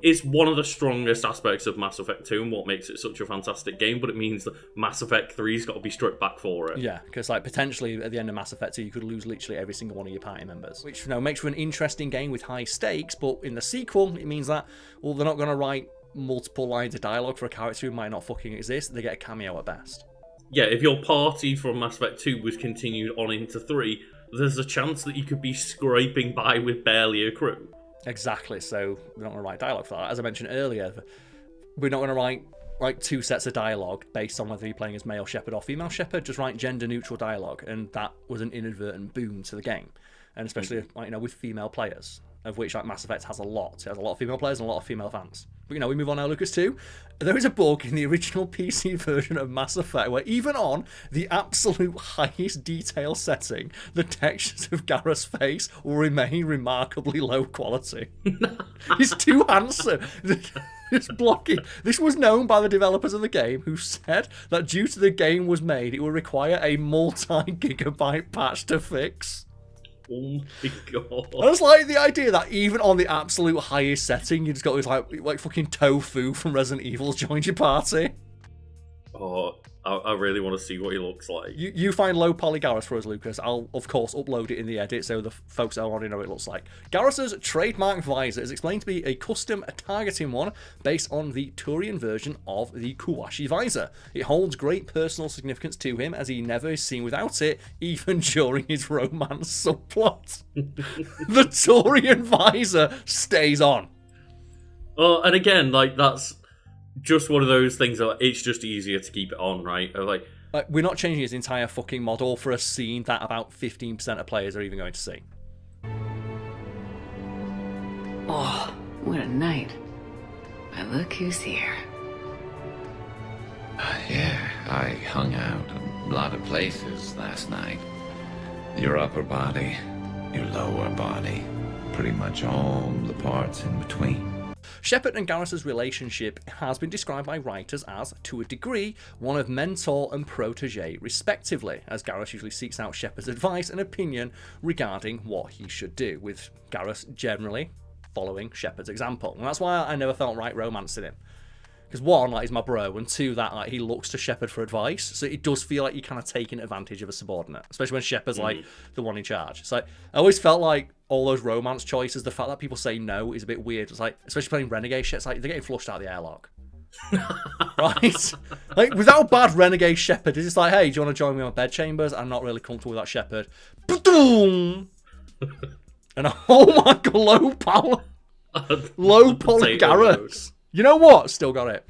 It's one of the strongest aspects of Mass Effect 2 and what makes it such a fantastic game, but it means that Mass Effect 3's got to be stripped back for it. Yeah, because like potentially at the end of Mass Effect 2 you could lose literally every single one of your party members, which, you know, makes for an interesting game with high stakes. But in the sequel it means that, well, they're not going to write multiple lines of dialogue for a character who might not fucking exist. They get a cameo at best. Yeah, if your party from Mass Effect 2 was continued on into 3, there's a chance that you could be scraping by with barely a crew. Exactly, so we're not going to write dialogue for that. As I mentioned earlier, we're not going to write two sets of dialogue based on whether you're playing as male Shepard or female Shepard. Just write gender-neutral dialogue, and that was an inadvertent boon to the game, and especially like, you know, with female players, of which like Mass Effect has a lot. It has a lot of female players and a lot of female fans. But, you know, we move on now, Lucas, too. There is a bug in the original PC version of Mass Effect where even on the absolute highest detail setting, the textures of Garrus' face will remain remarkably low quality. He's too handsome. It's blocking. This was known by the developers of the game, who said that due to the game was made, it would require a multi-gigabyte patch to fix. Oh my god. I just like the idea that even on the absolute highest setting, you just got this like fucking tofu from Resident Evil joined your party. Oh, I really want to see what he looks like. You find low poly Garrus for us, Lucas. I'll, of course, upload it in the edit so the folks already know what it looks like. Garrus's trademark visor is explained to be a custom targeting one based on the Turian version of the Kuwashi visor. It holds great personal significance to him as he never is seen without it, even during his romance subplot. The Turian visor stays on. Oh, and again, like, that's just one of those things that it's just easier to keep it on, right? Like, we're not changing his entire fucking model for a scene that about 15% of players are even going to see. Oh, what a night. But look who's here. Yeah, I hung out a lot of places last night. Your upper body, your lower body, pretty much all the parts in between. Shepard and Garrus's relationship has been described by writers as, to a degree, one of mentor and protege respectively, as Garrus usually seeks out Shepard's advice and opinion regarding what he should do, with Garrus generally following Shepard's example. And that's why I never felt right romancing him. Because one, like, he's my bro, and two, that like he looks to Shepard for advice, so it does feel like you're kind of taking advantage of a subordinate, especially when Shepard's like the one in charge. So I always felt like all those romance choices, the fact that people say no is a bit weird. It's like, especially playing Renegade shit, it's like they're getting flushed out of the airlock. Right? Like, without bad Renegade Shepard, it's just like, hey, do you want to join me on bed chambers? I'm not really comfortable with that Shepard. And oh my god, low power. Low poly Garrus. You know what? Still got it.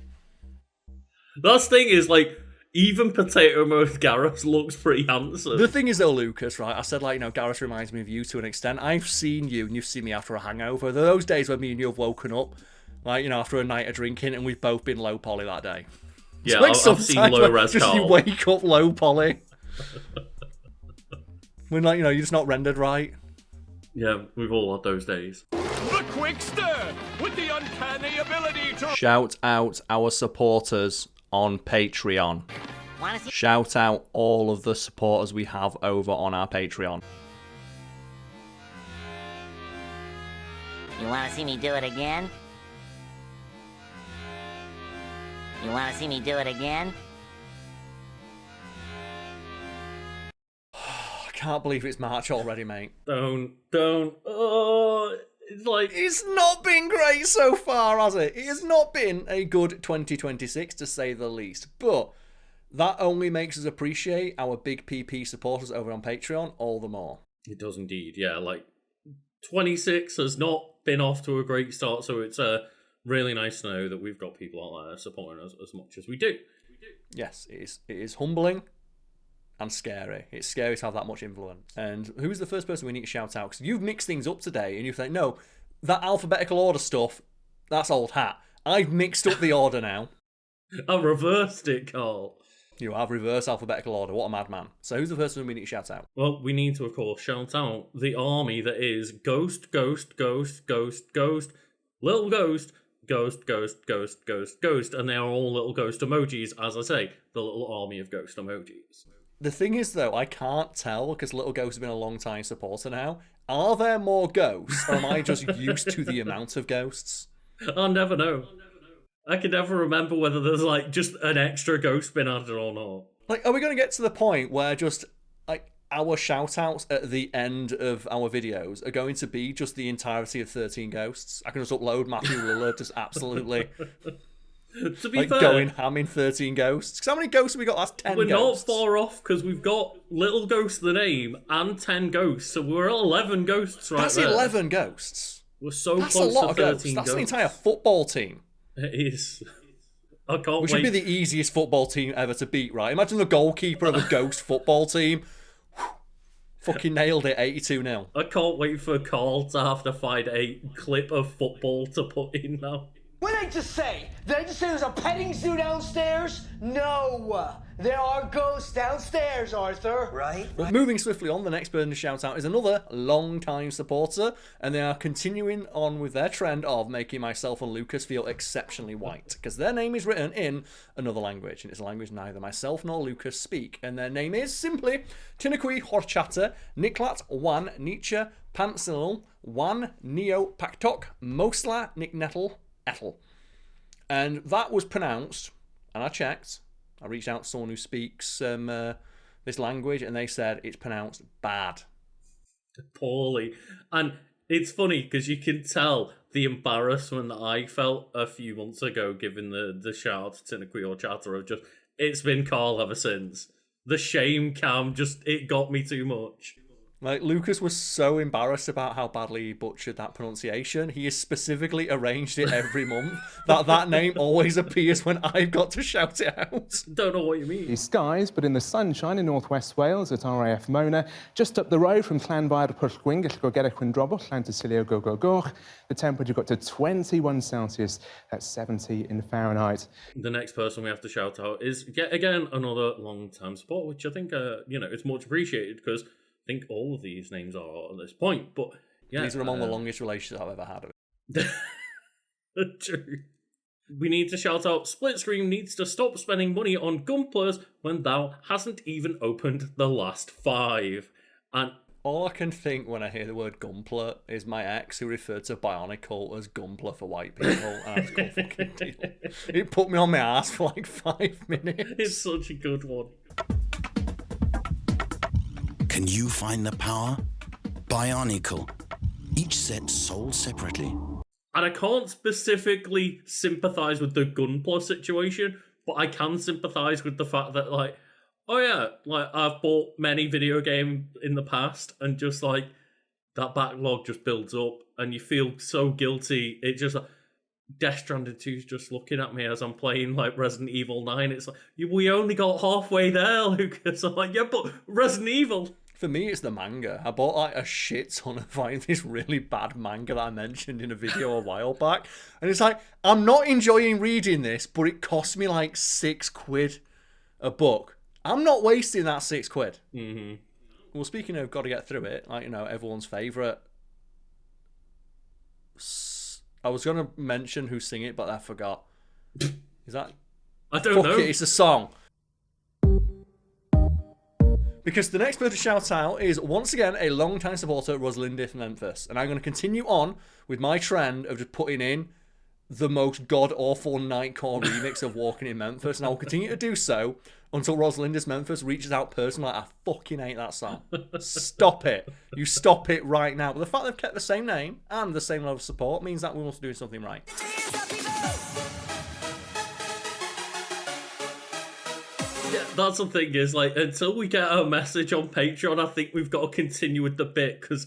That's the thing is, like, even potato mode Garrus looks pretty handsome. The thing is, though, Lucas, right? I said, like, you know, Garrus reminds me of you to an extent. I've seen you, and you've seen me after a hangover. There are those days when me and you have woken up, like, you know, after a night of drinking, and we've both been low poly that day. Yeah, like I've seen low res just Karl. You wake up low poly. When, like, you know, you're just not rendered right. Yeah, we've all had those days. The Quickster with the uncanny ability to Shout out our supporters on Patreon. Shout out all of the supporters we have over on our Patreon. You want to see me do it again? You want to see me do it again? I can't believe it's March already, mate. Don't. Oh, it's like... It's not been great so far, has it? It has not been a good 2026, to say the least. But that only makes us appreciate our big PP supporters over on Patreon all the more. It does indeed, yeah. Like, 26 has not been off to a great start, so it's really nice to know that we've got people out there supporting us as much as we do. Yes, it is humbling and scary. It's scary to have that much influence. And who's the first person we need to shout out? Because you've mixed things up today, and you think, no, that alphabetical order stuff, that's old hat. I've mixed up the order now. I reversed it, Karl. You have reverse alphabetical order. What a madman. So who's the first one we need to shout out? Well, we need to, of course, shout out the army that is Ghost, Ghost, Ghost, Ghost, Ghost, Little Ghost, Ghost, Ghost, Ghost, Ghost, Ghost, and they are all little ghost emojis, as I say, the little army of ghost emojis. The thing is, though, I can't tell, because Little Ghost has been a long-time supporter now. Are there more ghosts, or am I just used to the amount of ghosts? I'll never know. I can never remember whether there's, like, just an extra ghost been added or not. Like, are we going to get to the point where just, like, our shout-outs at the end of our videos are going to be just the entirety of 13 ghosts? I can just upload Matthew Lillard, just absolutely... To be like fair, going ham in 13 ghosts. Because how many ghosts have we got? That's 10 we're ghosts. not far off, because we've got Little Ghost the name and 10 ghosts, so we're at 11 ghosts right That's there. 11 ghosts. We're so That's close a lot to of 13 ghosts. That's ghosts. an entire football team. It is. I can't We should be the easiest football team ever to beat, right? Imagine the goalkeeper of a ghost football team. Fucking nailed it, 82-0. I can't wait for Karl to have to find a clip of football to put in now. What did I just say? Did I just say there's a petting zoo downstairs? No! There are ghosts downstairs, Arthur. Right? Moving swiftly on, the next person to shout out is another long-time supporter, and they are continuing on with their trend of making myself and Lucas feel exceptionally white, because their name is written in another language, and it's a language neither myself nor Lucas speak, and their name is simply Tinakui Horchata, Niklat Wan Nietzsche Pansil Wan Neo Paktok Mosla Niknetel Etel. And that was pronounced, and I checked, I reached out to someone who speaks this language, and they said it's pronounced bad. Poorly. And it's funny, because you can tell the embarrassment that I felt a few months ago, given the shout to Tinakui or Chatter of just, it's been Karl ever since. The shame cam, it got me too much. Like, Lucas was so embarrassed about how badly he butchered that pronunciation. He has specifically arranged it every month that name always appears when I've got to shout it out. Don't know what you mean. These skies, but in the sunshine in northwest Wales at RAF Mona, just up the road from Llanfair Pwllgwyn, Gellgorgera Cwndrobwll, Llantysilio Gogogoch, the temperature got to 21 Celsius, that's 70 in Fahrenheit. The next person we have to shout out is, yet again, another long-time support, which I think, it's much appreciated, because I think all of these names are at this point, but yeah. These are among the longest relationships I've ever had of it. True. We need to shout out, Split Screen needs to stop spending money on Gunplers when thou hasn't even opened the last 5. And all I can think when I hear the word Gunpler is my ex who referred to Bionicle as Gunpler for white people, and I was called fucking deal. It put me on my ass for like 5 minutes. It's such a good one. Can you find the power? Bionicle. Each set sold separately. And I can't specifically sympathise with the Gunpla situation, but I can sympathise with the fact that, like, oh yeah, like, I've bought many video games in the past, and just, like, that backlog just builds up, and you feel so guilty. It just, like, Death Stranding 2's just looking at me as I'm playing, like, Resident Evil 9. It's like, we only got halfway there, Lucas. I'm like, yeah, but Resident Evil. For me, it's the manga. I bought like a shit ton of like this really bad manga that I mentioned in a video a while back. And it's like, I'm not enjoying reading this, but it cost me like £6 a book. I'm not wasting that £6. Mm-hmm. Well, speaking of got to get through it, like, everyone's favourite. I was going to mention who sing it, but I forgot. Is that? I don't know. It's a song. Because the next person to shout out is, once again, a long-time supporter, Rosalindith Memphis. And I'm going to continue on with my trend of just putting in the most god-awful Nightcore remix of Walking in Memphis. And I will continue to do so until Rosalindith Memphis reaches out personally like, I fucking hate that song. Stop it. You stop it right now. But the fact they've kept the same name and the same level of support means that we must be doing something right. That's the thing is, like, until we get a message on Patreon, I think we've got to continue with the bit, because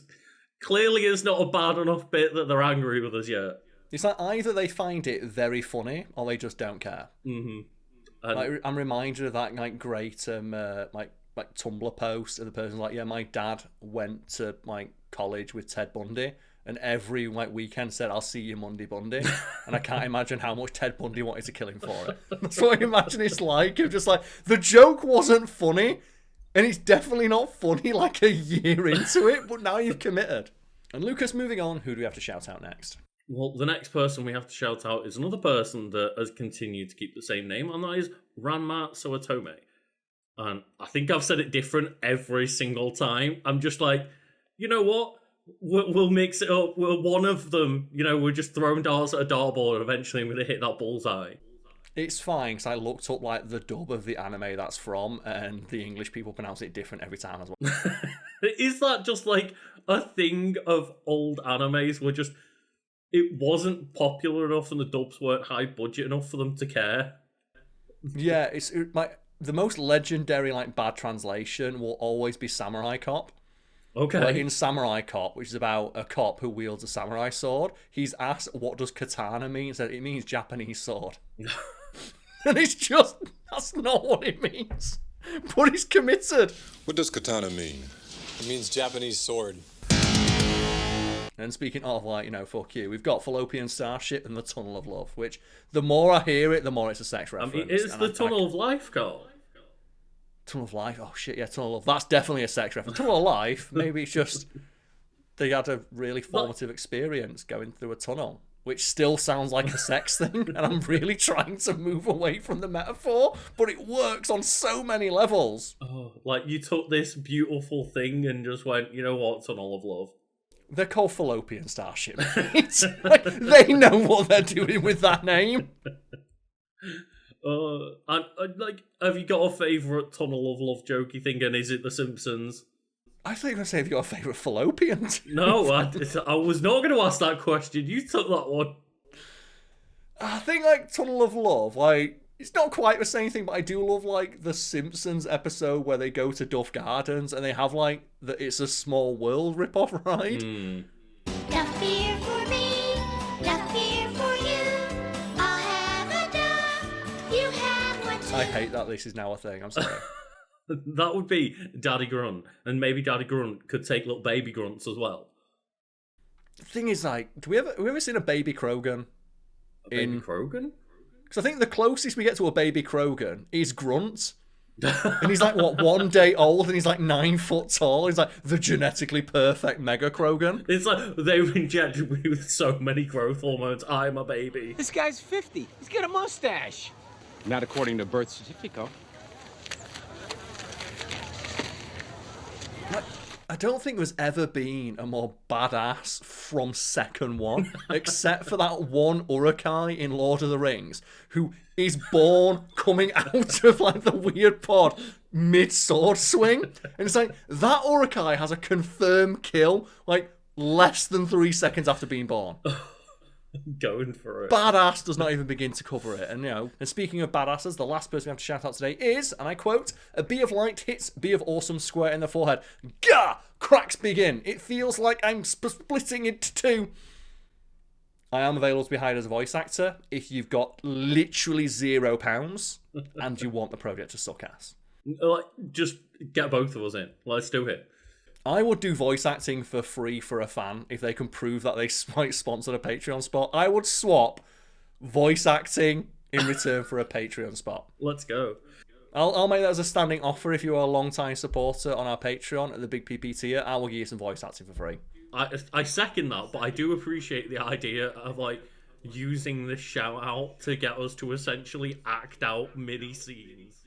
clearly it's not a bad enough bit that they're angry with us yet. It's like either they find it very funny or they just don't care. Mm-hmm. Like, I'm reminded of that like great like Tumblr post of the person like, yeah, my dad went to like college with Ted Bundy, and every like weekend said, I'll see you Monday Bundy. And I can't imagine how much Ted Bundy wanted to kill him for it. That's what I imagine it's like. You're just like, the joke wasn't funny, and it's definitely not funny like a year into it, but now you've committed. And Lucas, moving on, who do we have to shout out next? Well, the next person we have to shout out is another person that has continued to keep the same name, and that is Ranma Soatome. And I think I've said it different every single time. I'm just like, you know what? We'll mix it up. One of them, we're just throwing darts at a dartboard, and eventually I'm going to hit that bullseye. It's fine, because I looked up like the dub of the anime that's from, and the English people pronounce it different every time as well. Is that just like a thing of old animes where just it wasn't popular enough and the dubs weren't high budget enough for them to care? Yeah, it's like the most legendary like bad translation will always be Samurai Cop. Okay. Like in Samurai Cop, which is about a cop who wields a samurai sword, he's asked, what does katana mean? He said, it means Japanese sword. And it's just, that's not what it means. But he's committed. What does katana mean? It means Japanese sword. And speaking of, like, you know, fuck you, we've got Fallopian Starship and the Tunnel of Love, which the more I hear it, the more it's a sex reference. I mean, it's the Tunnel of Life, Karl. Tunnel of Life? Oh, shit, yeah, Tunnel of Love. That's definitely a sex reference. Tunnel of Life, maybe it's just they had a really formative experience going through a tunnel, which still sounds like a sex thing, and I'm really trying to move away from the metaphor, but it works on so many levels. Oh, like, you took this beautiful thing and just went, you know what, Tunnel of Love. They're called Fallopian Starship. Like, they know what they're doing with that name. Like, have you got a favourite Tunnel of Love joke you think, and is it The Simpsons? I thought you were going to say, have you got a favourite fallopian? No, I was not going to ask that question. You took that one. I think, like, Tunnel of Love, like, it's not quite the same thing, but I do love, like, the Simpsons episode where they go to Duff Gardens and they have, like, the It's a Small World rip-off ride. No fear for me, no fear for you. I'll have a dog, you have one too. I hate that this is now a thing, I'm sorry. That would be Daddy Grunt, and maybe Daddy Grunt could take little baby grunts as well. The thing is, like, have we ever seen a baby Krogan? Baby Krogan? Because I think the closest we get to a baby Krogan is Grunt. And he's like, what, 1 day old, and he's like 9 foot tall. He's like the genetically perfect mega Krogan. It's like they've injected me with so many growth hormones. I'm a baby. This guy's 50. He's got a mustache. Not according to birth certificate. I don't think there's ever been a more badass from second one, except for that one Uruk-hai in Lord of the Rings, who is born coming out of, like, the weird pod mid-sword swing. And it's like, that Uruk-hai has a confirmed kill, like, less than 3 seconds after being born. Going for it. Badass does not even begin to cover it. And, you know, and speaking of badasses, the last person we have to shout out today is, and I quote, a bee of light hits bee of awesome square in the forehead. Gah! Cracks begin. It feels like I'm splitting into two. I am available to be hired as a voice actor if you've got literally £0 and you want the project to suck ass. Like, just get both of us in. Let's do it. I would do voice acting for free for a fan if they can prove that they might sponsor a Patreon spot. I would swap voice acting in return for a Patreon spot. Let's go. I'll make that as a standing offer if you are a long-time supporter on our Patreon at the Big PP tier. I will give you some voice acting for free. I second that, but I do appreciate the idea of, like, using this shout out to get us to essentially act out mini scenes.